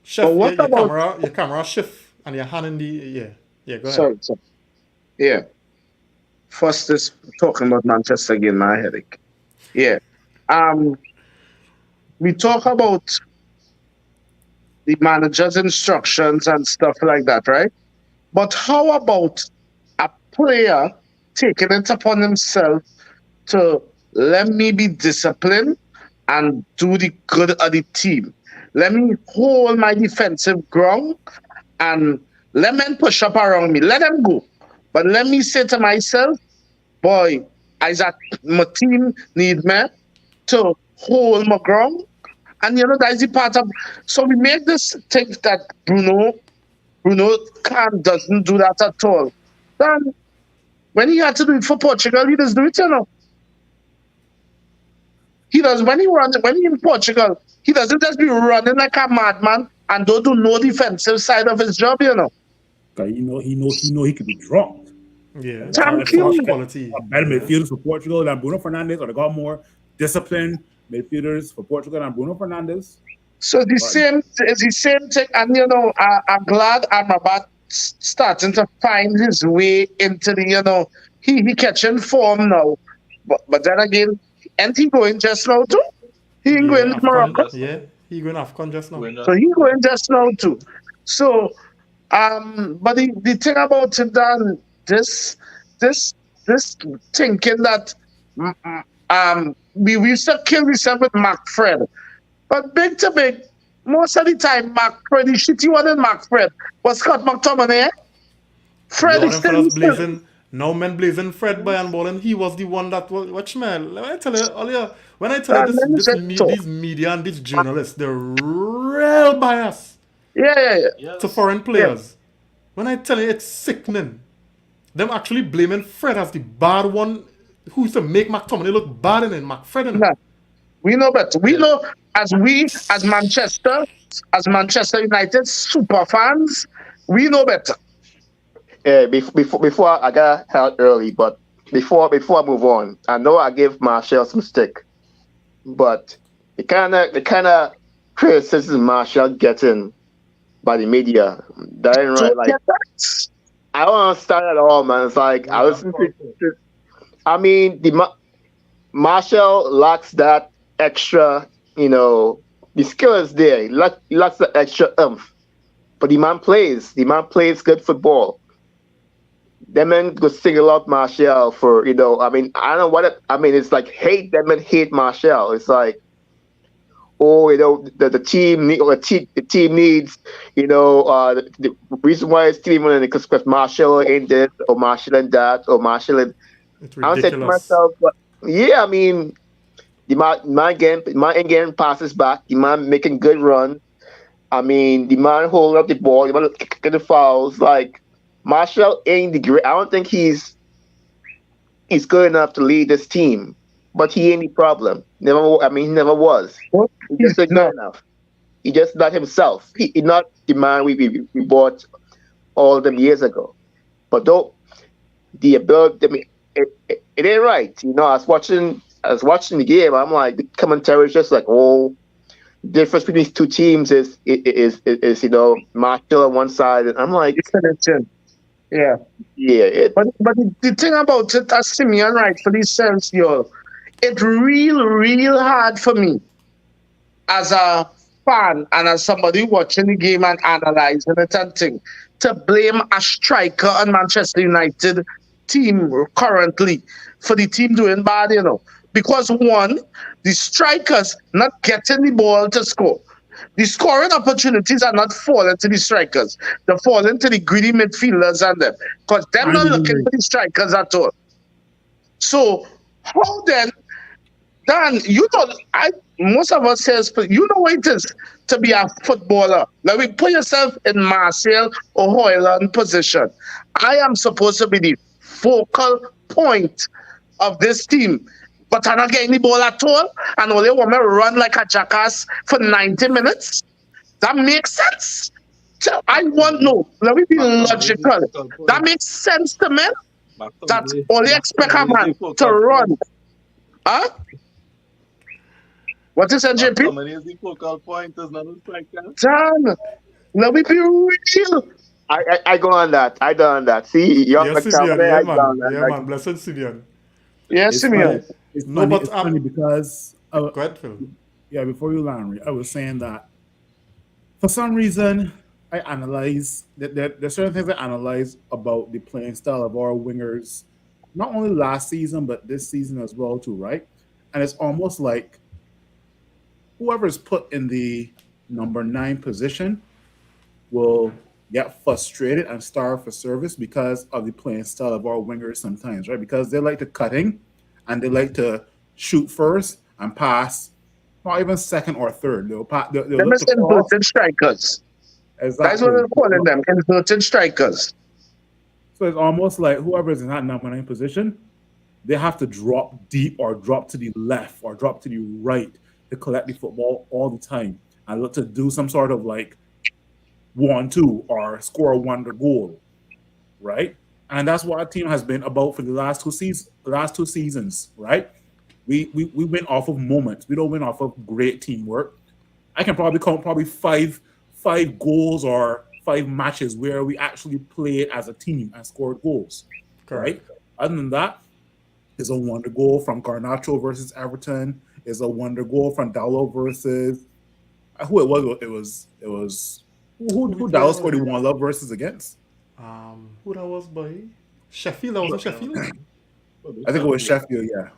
Chef, But what about your camera shift and your hand in the yeah. Go ahead. sorry. Yeah. First is talking about Manchester again, my headache. Yeah. We talk about the manager's instructions and stuff like that, right? But how about a player taking it upon himself to let me be disciplined and do the good of the team? Let me hold my defensive ground and let men push up around me. Let them go. But let me say to myself, boy, my team need me to hold my ground. And you know, that's the part of so we make this think that Bruno doesn't do that at all. Then when he had to do it for Portugal, he does do it, you know. He does when he in Portugal, he doesn't just be running like a madman and don't do no defensive side of his job, you know. Cause he could be dropped. Yeah, Thank so much you. quality. Better midfielders for Portugal than Bruno Fernandes, or they got more disciplined midfielders for Portugal than Bruno Fernandes. So it's the same thing, and you know, I'm glad Amrabat starting to find his way into the, you know, he catching form now. But then again, and he going just now too. He ain't going to Morocco, Yeah, he going AFCON just now. so he going just now too. So but the thing about it, Dan, this thinking that we used to kill ourselves with Mark Fred. But big to big, most of the time, Mark Fred, the shitty one in Mark Fred was Scott McTominay. Fred Yo, is them still fellas blazing. No men blazing Fred by and ball, and he was the one that was. Watch man, when I tell you earlier, when I tell you let me just talk. these media and these journalists, they're real biased Yeah. Yes. to foreign players. When I tell you it's sickening. Them actually blaming Fred as the bad one who used to make McTominay look bad in it, McFredden. Nah, we know better. We Yeah. know as Manchester United super fans, we know better. Yeah, before I got out early, but before I move on, I know I give Marshall some stick, but the kind of criticism Marshall getting by the media, that ain't So right. Like get that. I don't understand at all, man. It's like I Yeah, of listen course. to I mean, Marshall lacks that extra, the skill is there. He lacks the extra oomph. But the man plays. The man plays good football. Them men go single out Marshall for, I mean, I don't know I mean, it's like hate, them men hate Marshall. It's like, oh, the team the team needs, the reason why it's team winning because Marshall ain't this or Marshall and that or Marshall and It's I said to ridiculous. myself, but yeah, I mean, the man getting passes back, the man making good runs. I mean, the man holding up the ball, the man kicking the fouls. Like Marshall ain't the great. I don't think he's good enough to lead this team, but he ain't the problem. Never. I mean, he never was. No, He just ain't good no. enough. He just not himself. He not the man we bought all them years ago. But though the ability, I mean, it ain't right. I was watching the game. I'm like, the commentary is just like, oh, difference between these two teams is Marshall on one side, and I'm like, You said it, yeah. yeah, But the thing about it, as Simeon rightfully says, yo, it real hard for me as a fan and as somebody watching the game and analysing it and thing to blame a striker on Manchester United team currently for the team doing bad, Because one, the strikers not getting the ball to score. The scoring opportunities are not falling to the strikers. They're falling to the greedy midfielders and them. Because them And not even looking like, for the strikers at all. So how then Dan, I most of us says, you know what it is to be a footballer. Like we put yourself in Martial or Hoyland position. I am supposed to be the focal point of this team, but I'm not getting the ball at all, and only want me to run like a jackass for 90 minutes. That makes sense. So I want McTominay, no. Let me be McTominay is the logical. focal That point. makes sense to me. That only expect a McTominay is man the to focal run. point. Huh? What is it, JP? McTominay is the focal point. Is not a striker. John, let me be real. I go on that. I go on that. See, young Yes, Simeon. McTominay, Yeah, I go man. on that. Yeah, Like, man. Blessed Simeon. Yes, it's funny. Simeon. But It's no, funny. but It's funny because go ahead, Phil. yeah, before you land, I was saying that for some reason I analyze that there's certain things I analyze about the playing style of our wingers, not only last season but this season as well too, right? And it's almost like whoever's put in the number 9 position will get frustrated and starve for service because of the playing style of our wingers sometimes, right? Because they like to cutting and they like to shoot first and pass, not even second or third. They'll Them look is to cross. inverted strikers. That's what Exactly. they're calling them, inverted strikers. So it's almost like whoever is in that number 9 position, they have to drop deep or drop to the left or drop to the right to collect the football all the time and look to do some sort of like 1-2 or score a wonder goal, right? And that's what our team has been about for the last two seasons, right? We win off of moments. We don't win off of great teamwork. I can probably count probably five goals or 5 matches where we actually played as a team and scored goals, right? Correct. Other than that, is a wonder goal from Garnacho versus Everton. Is a wonder goal from Dallo versus who it was. It was Who we who play? Dallas scored the one love versus against. Who that was, boy? Sheffield. That wasn't Sheffield. I think it was Sheffield. Yeah,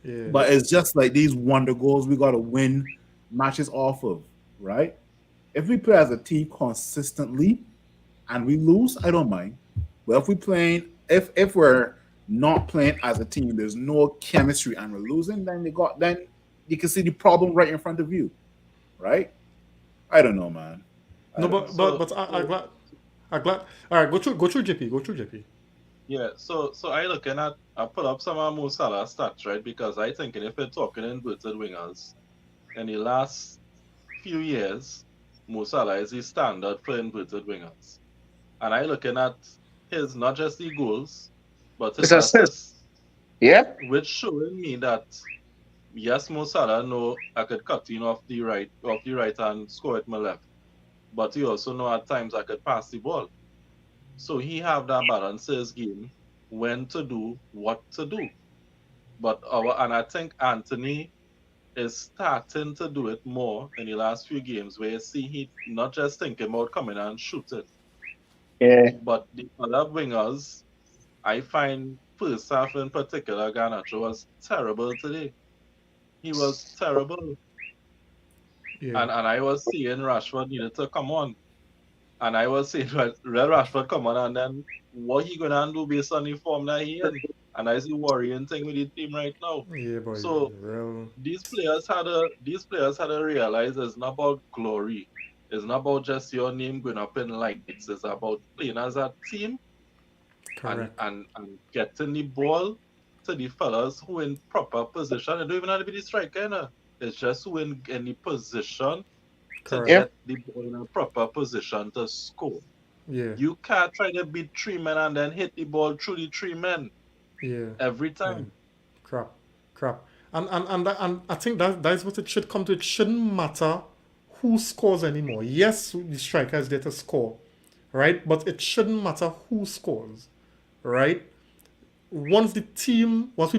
Yeah. but it's just like these wonder goals we got to win matches off of, right? If we play as a team consistently and we lose, I don't mind. But if we're not playing as a team, there's no chemistry and we're losing, then you can see the problem right in front of you, right? I don't know, man. I No, don't but know. but So, but I so glad. I glad. All right, go through JP. Go through JP. Yeah, so I put up some of Mo Salah stats, right? Because I thinking if we're talking inverted wingers, in the last few years, Mo Salah is the standard for inverted wingers. And I looking at his not just the goals, but It's his assist. assists, Yep. which showing me that yes, Mo Salah know I could cut in off the right and score it my left. But he also know at times I could pass the ball. So he have that balance in his game when to do what to do. And I think Anthony is starting to do it more in the last few games where you see he not just thinking about coming and shooting. Yeah. But the other wingers, I find first half in particular, Garnacho was terrible today. He was terrible. Yeah. And I was seeing Rashford needed to come on. And I was saying, Real Rashford come on, and then what he gonna do based on the form that he in? And I see worrying thing with the team right now. Yeah, boy. So Real. these players had to realize it's not about glory. It's not about just your name going up in lights. It's about playing as a team Correct. and getting the ball to the fellas who in proper position. It don't even have to be the striker, you know. It's just who in any position to Correct. Yeah. get the ball in a proper position to score. Yeah. You can't try to beat three men and then hit the ball through the three men Yeah. every Yeah. time. Crap. Crap. And I think that is what it should come to. It shouldn't matter who scores anymore. Yes, the striker is there to score, right? But it shouldn't matter who scores, right? Once we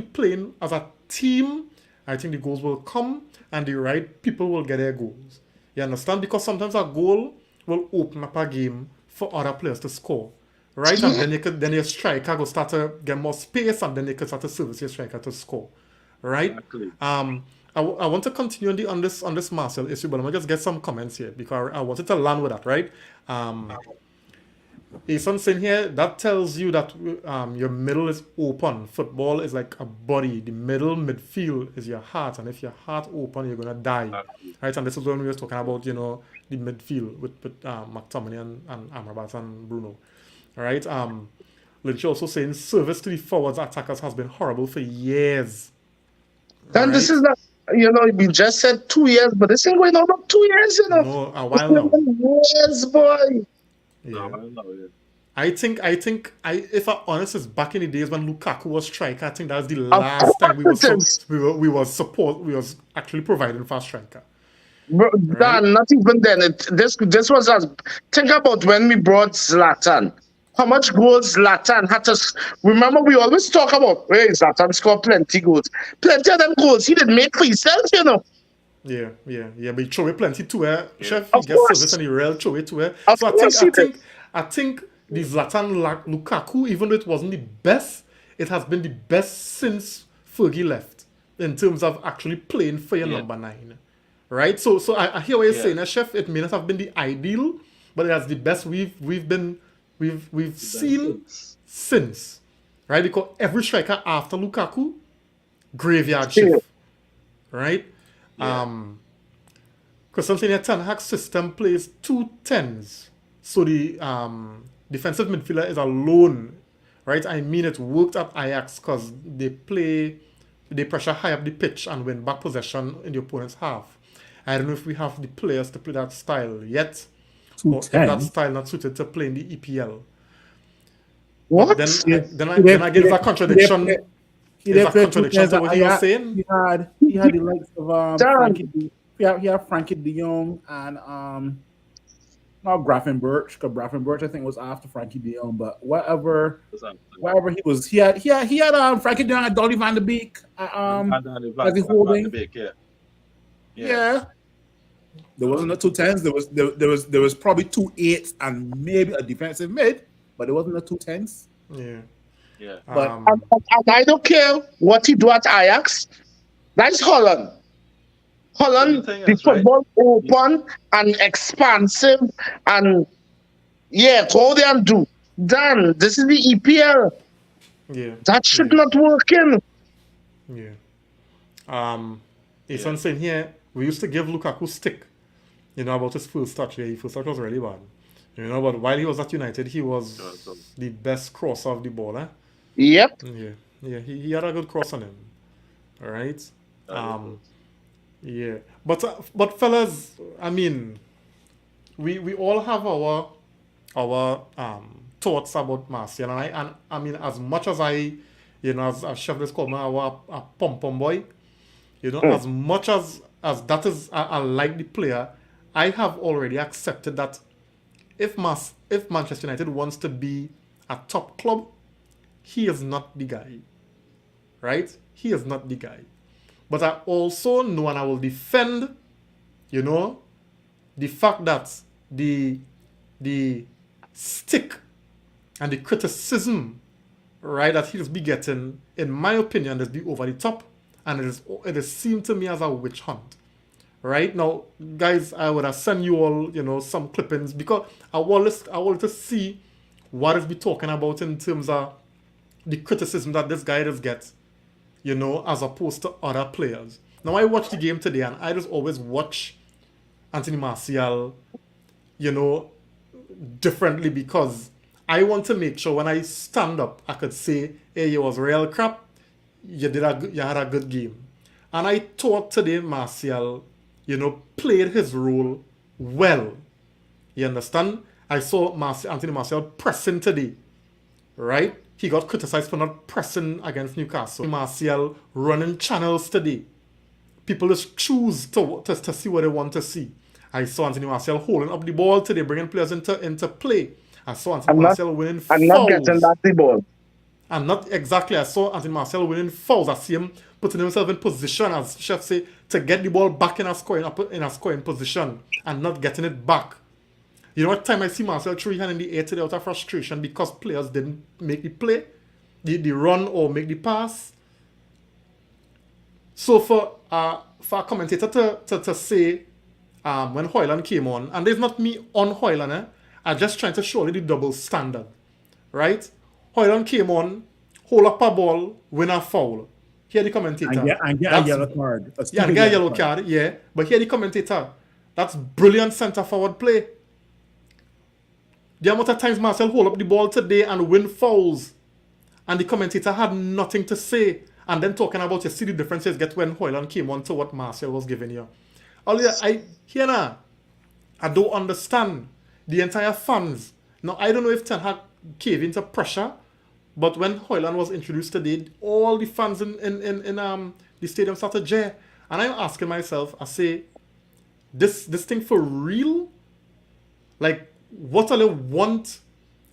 playing as a team, I think the goals will come and the right people will get their goals. You understand? Because sometimes a goal will open up a game for other players to score. Right? And then your striker will start to get more space and then you can start to service your striker to score. Right? Exactly. I want to continue on this Marcel issue, but I'm gonna just get some comments here because I wanted to land with that, right? Ason saying here, that tells you that your middle is open. Football is like a body. The midfield is your heart, and if your heart open, you're gonna die, right? And this is when we were talking about the midfield with McTominay and Amrabat and Bruno, all right? Lynch also saying service to the forwards attackers has been horrible for years, all And this right? is not, we just said 2 years, but this ain't going on up 2 years. No, a This while ain't now, going years, boy. yeah. No, yeah. If I'm honest, it's back in the days when Lukaku was striker. I think that's the Of last time course it is. we was actually providing for a striker, Bro, right? Dan, not even then. This was us. Think about when we brought Zlatan. How much goals Zlatan had to. Remember, we always talk about, hey, Zlatan scored plenty goals. Plenty of them goals he didn't make for himself. Yeah. But he throw it plenty to her. Yeah. Chef, he Of gets service course. and he real throw it to her. Of So course he did. I think the Lukaku, even though it wasn't the best, it has been the best since Fergie left in terms of actually playing for your Yeah. number 9. Right? So I hear what you're Yeah. saying, Chef. It may not have been the ideal, but it has the best we've Then seen since. Right? Because every striker after Lukaku, graveyard Still. shift. Right? Yeah. Because something a Ten Hag system plays 2 10s. So the defensive midfielder is alone. Right? I mean it worked at Ajax because they pressure high up the pitch and win back possession in the opponent's half. I don't know if we have the players to play that style yet, or if that 210. style not suited to play in the EPL. What? But then again, it's a contradiction. He It's did a play contradiction 210s to what he was saying. He had the likes of Dan, Frankie. He had Frankie De Jong and not Graffenberch, because Graffenberch I think was after Frankie De Jong, but whatever he was, he had Frankie De Jong and Donny van de Beek as the holding. Yeah. There wasn't a 210s. There was probably 2 8s and maybe a defensive mid, but there wasn't a 210s. Yeah. Yeah. But and I don't care what he do at Ajax. That's Holland. Holland, thing the is, right? football open and expansive, and go there and do. Dan, this is the EPL. Yeah. That should Yeah. not work in. Yeah. Ason saying here, we used to give Lukaku stick, about his first touch. Yeah, his first touch was really bad. But while he was at United, he Sure, so was the best crosser of the ball. Eh? Yep. Yeah, yeah, he had a good cross on him. All right. that is Um, good. yeah, but fellas, I mean, we all have our thoughts about Martial, and I mean, as much as as Chef just called me a pom pom boy, Mm. as much as that is I like the player, I have already accepted that if Manchester United wants to be a top club, he is not the guy, right? He is not the guy. But I also know, and I will defend, you know, the fact that the the stick and the criticism, right, that he'll be getting, in my opinion, is be over the top, and it is seemed to me as a witch hunt. Right now, guys, I would have sent you all, some clippings because I want to see what is be talking about in terms of the criticism that this guy does get, as opposed to other players. Now I watched the game today, and I just always watch Anthony Martial, you know, differently because I want to make sure when I stand up, I could say, "Hey, you was real crap. You had a good game." And I thought today Martial, played his role well. You understand? I saw Anthony Martial pressing today, right? He got criticized for not pressing against Newcastle. Martial running channels today. People just choose to see what they want to see. I saw Anthony Martial holding up the ball today, bringing players into play. I saw Anthony I'm not Martial winning I'm not getting fouls. that the ball. And not exactly, I saw Anthony Martial winning fouls. I see him putting himself in position, as Chef say, to get the ball back in a scoring position and not getting it back. You know what time I see Marcel throw his hand in the air today out of frustration because players didn't make the play, the run or make the pass. So for a commentator to say when Hoyland came on, and there's not me on Hoyland, I'm just trying to show you the double standard, right? Hoyland came on, hold up a ball, win a foul. Here the And commentator. get a That's yellow card. A yeah, and stupid get a yellow card, yeah. But here the commentator. That's brilliant centre forward play. The amount of times Marcel hold up the ball today and win fouls, and the commentator had nothing to say. And then talking about you see the differences get when Hoyland came on to what Marcel was giving you. I don't understand the entire fans. Now I don't know if Ten Hag cave into pressure, but when Hoyland was introduced today, all the fans in the stadium started jeer. And I'm asking myself, I say, this thing for real? Like, what do they want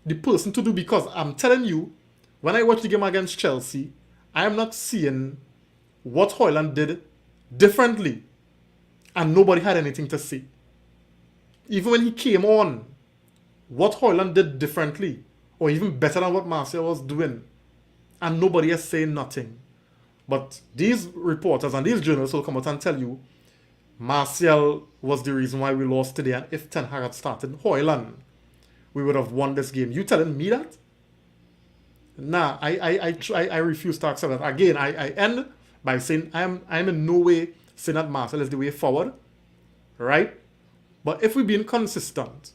the person to do? Because I'm telling you, when I watch the game against Chelsea, I am not seeing what Hoyland did differently. And nobody had anything to say. Even when he came on, what Hoyland did differently, or even better than what Martial was doing, and nobody is saying nothing. But these reporters and these journalists will come out and tell you Martial was the reason why we lost today, and if Ten Hag had started Hoyland, we would have won this game. You telling me that? Nah, I refuse to accept that. Again, I end by saying I'm in no way saying that Martial is the way forward, right? But if we're being consistent,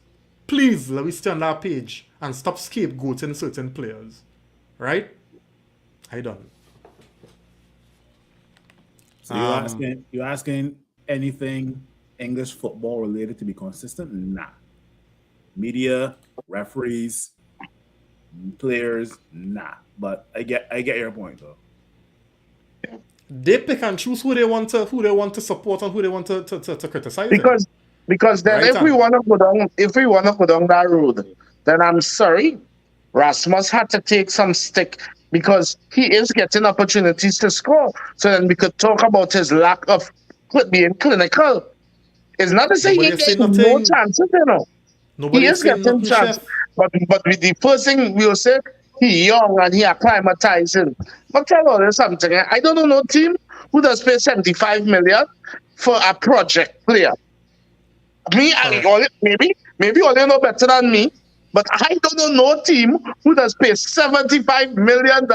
please let me stay on that page and stop scapegoating certain players, right? I done. So you asking anything English football related to be consistent? Nah. Media, referees, players, nah. But I get your point though. They pick and choose who they want to support and who they want to criticize them. Because then Right? if we wanna go down that road, then I'm sorry, Rasmus had to take some stick because he is getting opportunities to score. So then we could talk about his lack of being clinical. It's not to say he Nobody ain't is saying getting no nothing. chances. He Nobody is is saying getting nothing, chance. chef. But with the first thing we'll say, he young and he acclimatizing. But tell you something, I don't know no team who does pay 75 million for a project player. Me, Correct. maybe all you know better than me, but I don't know no team who does pay $75 million,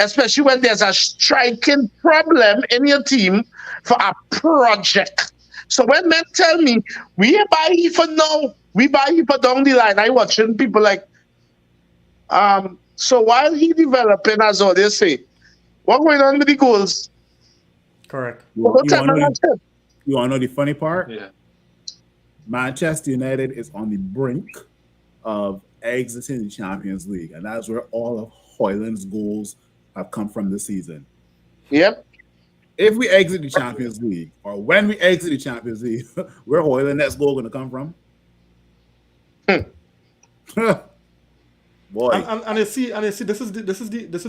especially when there's a striking problem in your team for a project. So when men tell me we buy for now, We buy him for down the line. I watching people like, so while he developing, as all they say, what going on with the goals? Correct. What You time want to know I said? you want to know the funny part? Yeah. Manchester United is on the brink of exiting the Champions League, and that's where all of Hoyland's goals have come from this season. Yep. If we exit the Champions League, or when we exit the Champions League, where Hoyland's next goal going to come from? Boy, And you see, this is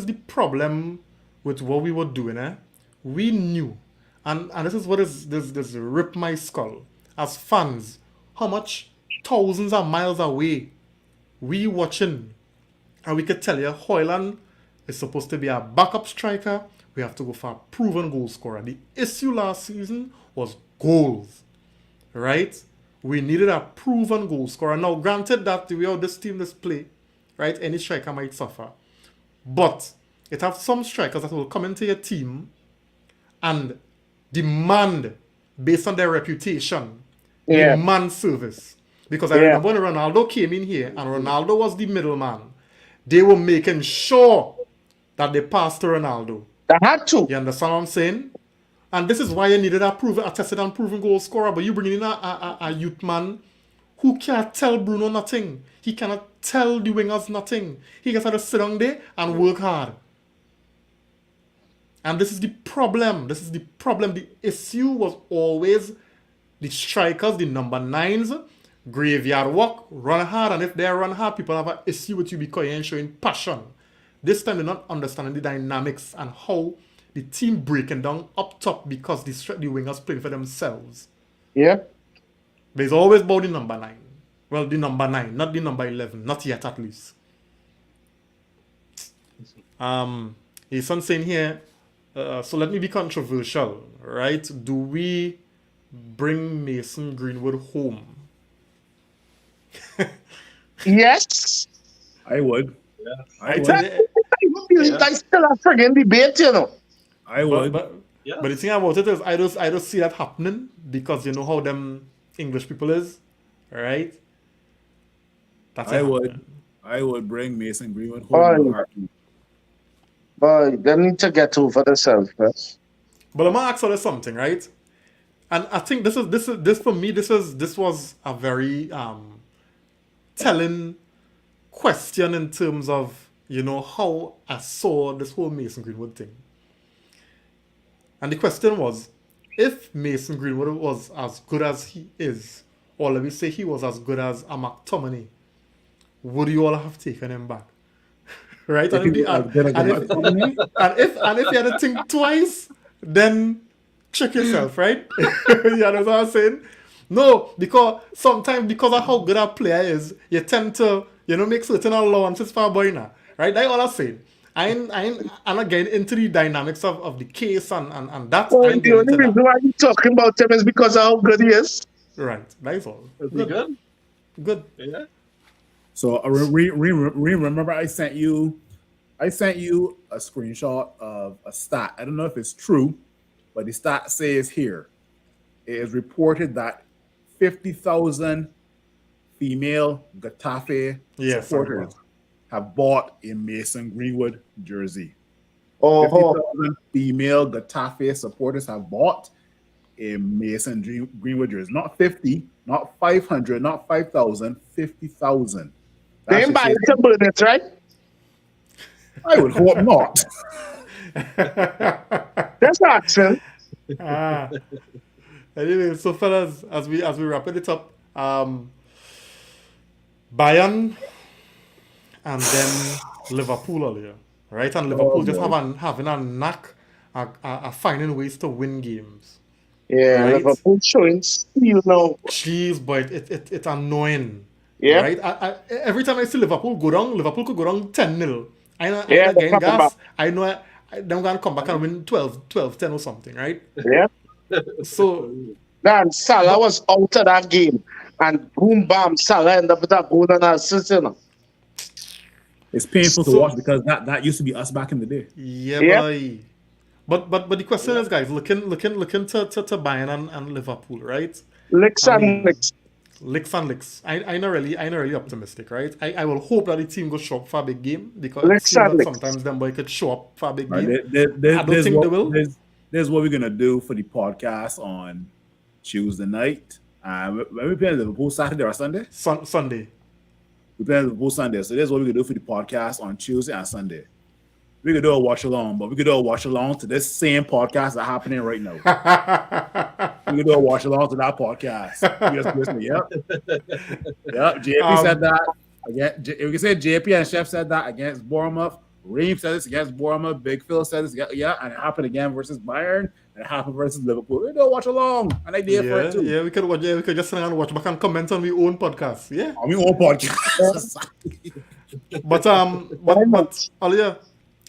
the problem with what we were doing. We knew, and this is what is this rip my skull as fans. How much thousands of miles away we watching, and we could tell you Hoyland is supposed to be a backup striker. We have to go for a proven goal scorer. The issue last season was goals, right? We needed a proven goal scorer. Now, granted that the way how this team does play, right, any striker might suffer. But it have some strikers that will come into your team and demand, based on their reputation, Yeah. demand service. Because I Yeah. remember when Ronaldo came in here and Ronaldo was the middleman, they were making sure that they passed to Ronaldo. I had to. You understand what I'm saying? And this is why you needed a tested and proven goal scorer. But you bring in a youth man who can't tell Bruno nothing. He cannot tell the wingers nothing. He just had to sit down there and work hard. And this is the problem. This is the problem. The issue was always the strikers, the number 9s, graveyard work, run hard. And if they run hard, people have an issue with you because you ain't showing passion. This time they're not understanding the dynamics and how the team breaking down up top because the wingers playing for themselves. Yeah. There's always about the number 9. Well, the number 9, not the number 11. Not yet, at least. His son saying here, so let me be controversial, right? Do we bring Mason Greenwood home? Yes. I would. Yeah. I would. I still a friggin' debate, you know. I would. But Yeah. the thing about it is, I don't see that happening because you know how them English people is, right? That's I it would. happening. I would bring Mason Greenwood Oh, home. in a yeah. heartbeat. Boy, they need to get over themselves first. But I'm gonna ask you something, right? And I think this for me this was a very telling question in terms of how I saw this whole Mason Greenwood thing. And the question was, if Mason Greenwood was as good as he is, or let me say he was as good as a McTominay, would you all have taken him back? Right? If he was as good as a McTominay? And if you had to think twice, then check yourself, right? You know what I'm saying? No, because sometimes because of how good a player is, you tend to, make certain allowances for a boy now. Right? That's all I'm saying. I'm not getting into the dynamics of the case and that. Well, I'm the getting only into reason that. why you talking about him is because of how good he is. Right. That's all. Is he good? Good. Yeah. So remember I sent you a screenshot of a stat. I don't know if it's true, but the stat says here it is reported that 50,000 female Getafe Yes, supporters have bought a Mason Greenwood jersey. Oh, 50,000 female Getafe supporters have bought a Mason Greenwood jersey. Not 50, not 500, not 5,000, 50,000. they ain't buying to burn it, right? I would hope not. That's asking. Anyway, so fellas, as we wrap it up, Bayern and then Liverpool earlier, right? And Liverpool just having a knack at finding ways to win games. Yeah, Right. Liverpool showing steel now. Jeez, but it's annoying. Yeah. Right? Every time I see Liverpool go down, Liverpool could go down 10-0. I know Yeah, getting they're coming gas. back. I know they're going to come back and win 12-10 or something, right? Yeah. So, Then Salah was out of that game. And boom, bam, Salah ended up with a goal and assist, you know. It's painful to So- watch because that used to be us back in the day. yeah, Yeah. boy. But the question is, guys, looking to Bayern and Liverpool, right? Licks I and mean, licks. licks and licks. I not really optimistic, right? I will hope that the team go show up for a big game because it Licks seems and that licks. sometimes them boy could show up for a big Right, game. I don't there's think they what will. there's what we're gonna do for the podcast on Tuesday night. When we play Liverpool Saturday or Sunday, Sunday. we play Liverpool Sunday. So there's what we gonna do for the podcast on Tuesday and Sunday. We could do a watch along, but we could do a watch along to this same podcast that's happening right now. We could do a watch along to that podcast. You just listen, yep. Yep. JP said that. Again, we can say JP and Chef said that against Bournemouth. Reem said this against Bournemouth. Big Phil said this. Yeah, and it happened again versus Bayern, and it happened versus Liverpool. We do a watch along, and I did for it too. Yeah, we could watch. Yeah, we could just sit and watch back and comment on our own podcast. Yeah, On my own podcast. but Alia,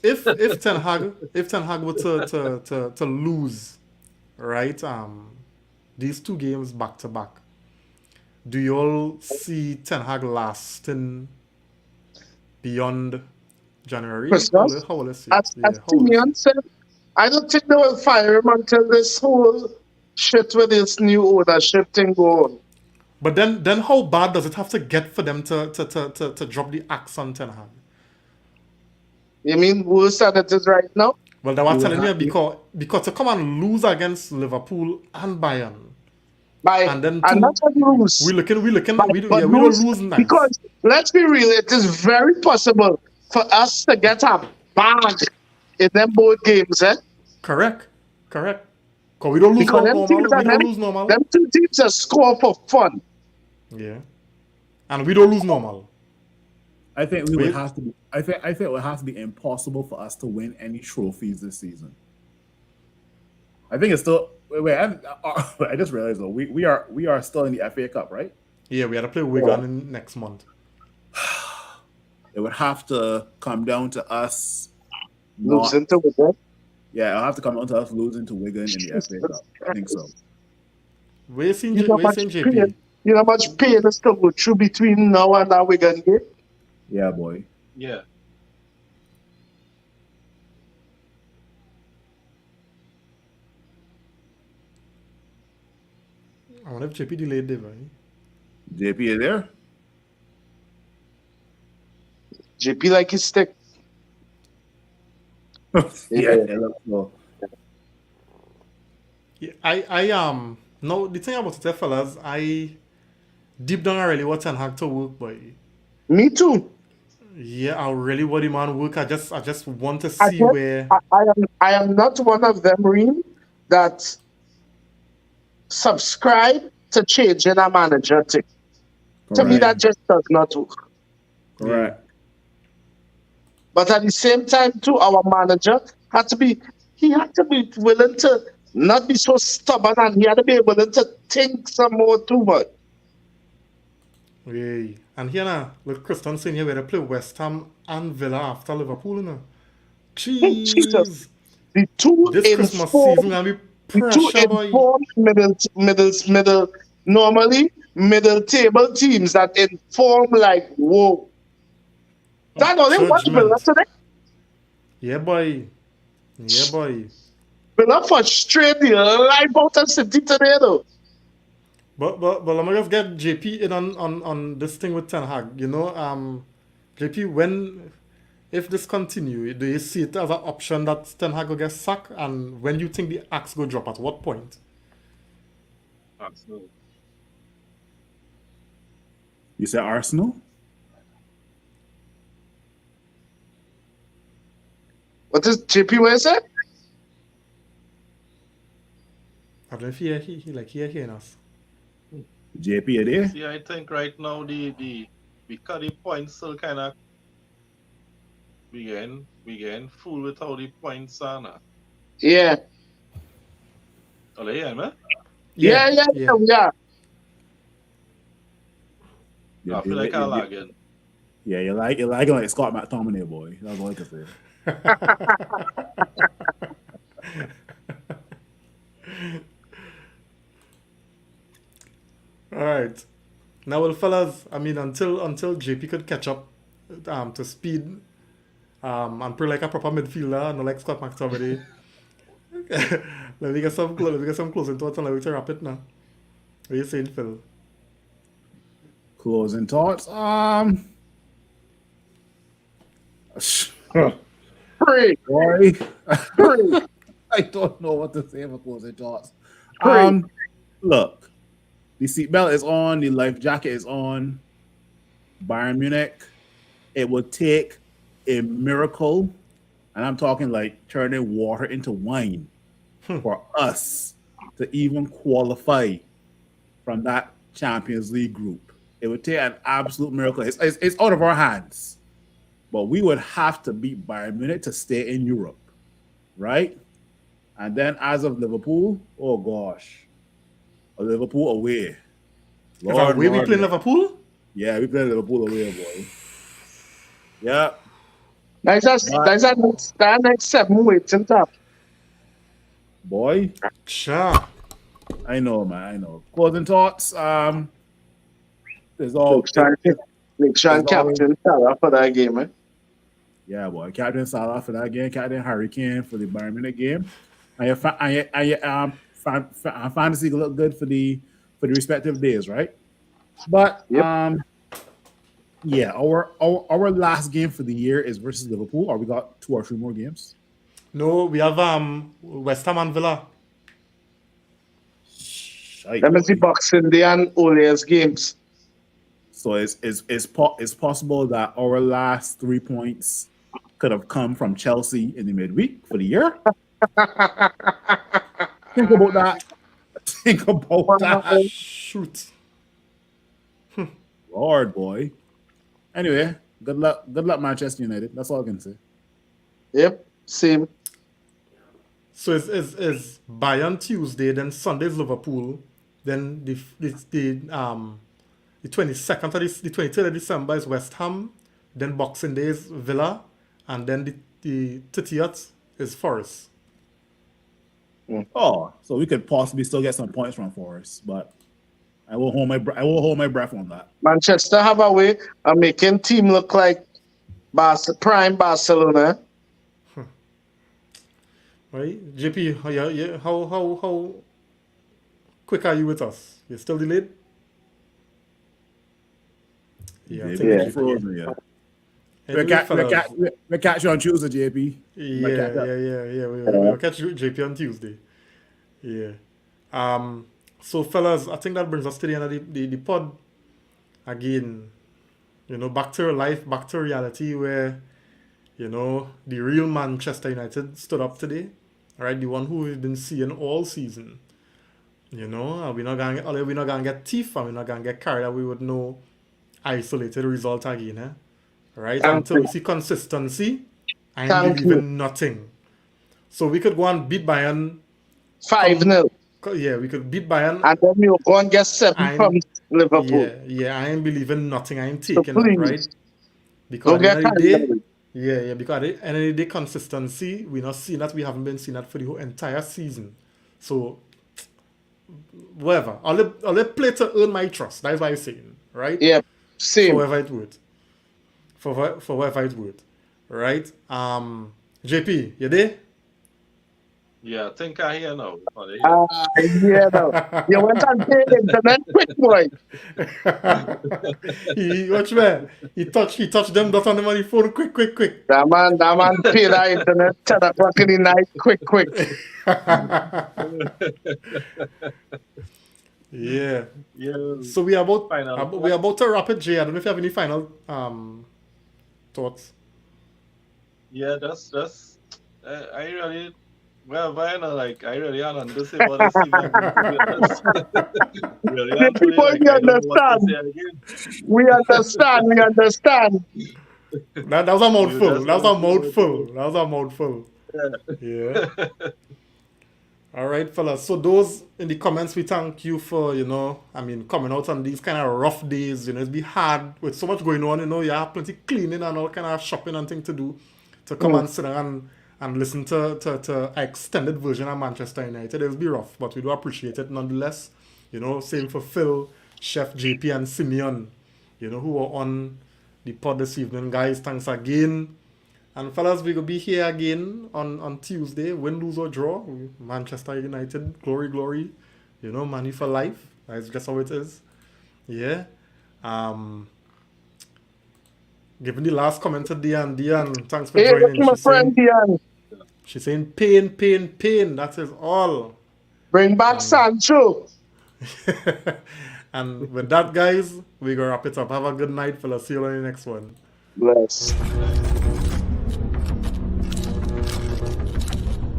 if Ten Hag were to lose, right? These two games back to back, do you all see Ten Hag lasting beyond January? Christmas? How will I see? As Yeah, how will I see? Simeon said, I don't think they will fire him until this whole shit with this new ownership thing go on. But then how bad does it have to get for them to drop the axe on Ten Hag? You mean worse than it is right now? Well, they were You telling would me have- because to come and lose against Liverpool and Bayern, And then not to lose. we don't lose lose nice. because let's be real, it is very possible for us to get a bag in them both games, eh? Correct. Because we don't lose Because them normal. teams We and don't them, lose normal. them two teams just score for fun. Yeah. And we don't lose normal. I think we would Wait. have to be. I think it would have to be impossible for us to win any trophies this season. I think it's still. Wait, I just realized though we are still in the FA Cup, right? Yeah, we had to play Wigan in next month. It would have to come down to us. Not, Losing to Wigan. yeah, it'll have to come down to us losing to Wigan in the FA Cup. I think so. Where seen You know how much JP? pain, you know how much pain is to go through between now and that Wigan game? Yeah, boy. Yeah. I wonder if JP delayed it, right? JP is there. JP like his stick. Yeah, it looks so. Yeah, I no, the thing about it, fellas, I deep down I really want Ten Hag to work, boy. Me too. Yeah, I really want him on work. I just want to I see guess where I am not one of them, Reem, that subscribe to changing a manager thing. To me, Correct. that just does not work. Correct. But at the same time, too, our manager had to be willing to not be so stubborn, and he had to be willing to think some more too much. yeah. And here now, look Christian saying here where they play West Ham and Villa after Liverpool, you know. Hey, Jesus. Jeez. The two This Christmas informed, season gonna be the two pressure, boy. informed normally middle table teams that inform like, whoa. That's all they watch Judgment. Villa today. Yeah, boy. Villa frustrate the life out of City today, though. But let me just get JP in on this thing with Ten Hag. You know, JP, if this continue, do you see it as an option that Ten Hag will get sacked? And when you think the axe go drop, at what point? Absolutely. You said Arsenal? What is JP what is it? I don't know if he hearing us. JP, you there? See, I think right now because the points still kind of we getting full with how the points are now. Yeah. Oh, they hear me? Yeah. I feel like I'm lagging. Yeah, you're like Scott McTominay, boy. That's all I can say. All right. Now, well, fellas, I mean, until JP could catch up to speed and play like a proper midfielder, not like Scott McTominay. Let me get some closing thoughts and let me wrap it now. What are you saying, Phil? Closing thoughts. Pray, Boy, pray, I don't know what to say for closing thoughts. pray. Look, the seatbelt is on, the life jacket is on. Bayern Munich. It would take a miracle, and I'm talking like turning water into wine, for us to even qualify from that Champions League group. It would take an absolute miracle. It's out of our hands, but we would have to beat Bayern Munich to stay in Europe, right? And then as of Liverpool, oh gosh, Liverpool away. If our way we Lord, play Liverpool, yeah, we play Liverpool away, boy. Yeah, but That next 7 weeks top. boy, sure. I know, man, I know. Closing thoughts. There's Make all sure, make sure there's and always captain Salah for that game, eh? yeah, boy. Captain Salah for that game, Captain Hurricane for the Bayern Munich game. And fantasy look good for the respective days, right? But Yep. yeah, our last game for the year is versus Liverpool, or we got 2 or 3 more games. No, we have West Ham and Villa. Shite, Let me see boy. Boxing Day and Ole's games. So it's possible that our last 3 points could have come from Chelsea in the midweek for the year. Think about that. Think about that. Shoot. Lord, boy. Anyway, good luck, Manchester United. That's all I can say. Yep, same. So is Bayern Tuesday, then Sunday's Liverpool, then the 22nd or the 23rd of December is West Ham, then Boxing Day is Villa, and then the 30th is Forest. Oh, so we could possibly still get some points from Forest, but I will hold my breath on that. Manchester have a way of making team look like prime Barcelona. Right? JP, how quick are you with us? You're still delayed? Yeah, I think JP JP. frozen, yeah. Anyway, fellas. We'll catch you on Tuesday, JP. Yeah. We'll catch you, JP, on Tuesday. Yeah. So, fellas, I think that brings us to the end of the pod. Again, back to life, back to reality where, the real Manchester United stood up today. All right, the one who we've been seeing all season. And we're not gonna get teeth, and we're not gonna get carried away with no isolated result again. Right? Until we see consistency, I ain't Thank believing nothing. So we could go and beat Bayern 5-0. Yeah, we could beat Bayern. And then you go and get 7 from Liverpool. Yeah, I ain't believing nothing. I ain't So taking it, right? please, Because don't at the get end of the carried day, away. yeah, because at the end of the day, consistency, we're not seeing that. We haven't been seeing that for the whole entire season. So, whatever. I'll play to earn my trust. That's what I'm saying, right? Yeah, For same. whatever it would. For whatever it would. Right? JP, you there? Yeah, I think I hear now. Yeah, no. You went and paid internet quick, boy. Watch man. He touched them dot on them on the phone quick. That man paid that internet 10 o'clock in the night, quick. Yeah. Yeah. So we are Final about to wrap it, Jay. I don't know if you have any final thoughts. Yeah, that's I really I really don't understand what this season, to be honest. Really, The people I don't know what to say again. We understand. That was a mouthful. just That was a want to mouthful. That was a mouthful. Yeah. All right, fellas. So those in the comments, we thank you for, coming out on these kind of rough days. It's be hard with so much going on. You have plenty cleaning and all kind of shopping and things to do. To come and sit down and listen to an extended version of Manchester United. It'll be rough, but we do appreciate it nonetheless. Same for Phil, Chef JP, and Simeon, who are on the pod this evening. Guys, thanks again. And fellas, we will be here again on Tuesday. Win, lose, or draw. Manchester United, glory. Money for life. That's just how it is. Yeah. Giving the last comment to Dian, thanks for Hey, look joining. at my friend Dion. She's saying pain, pain, pain. That is all. Bring back Sancho. And with that, guys, we're gonna wrap it up. Have a good night, fellas. See you on the next one. Bless.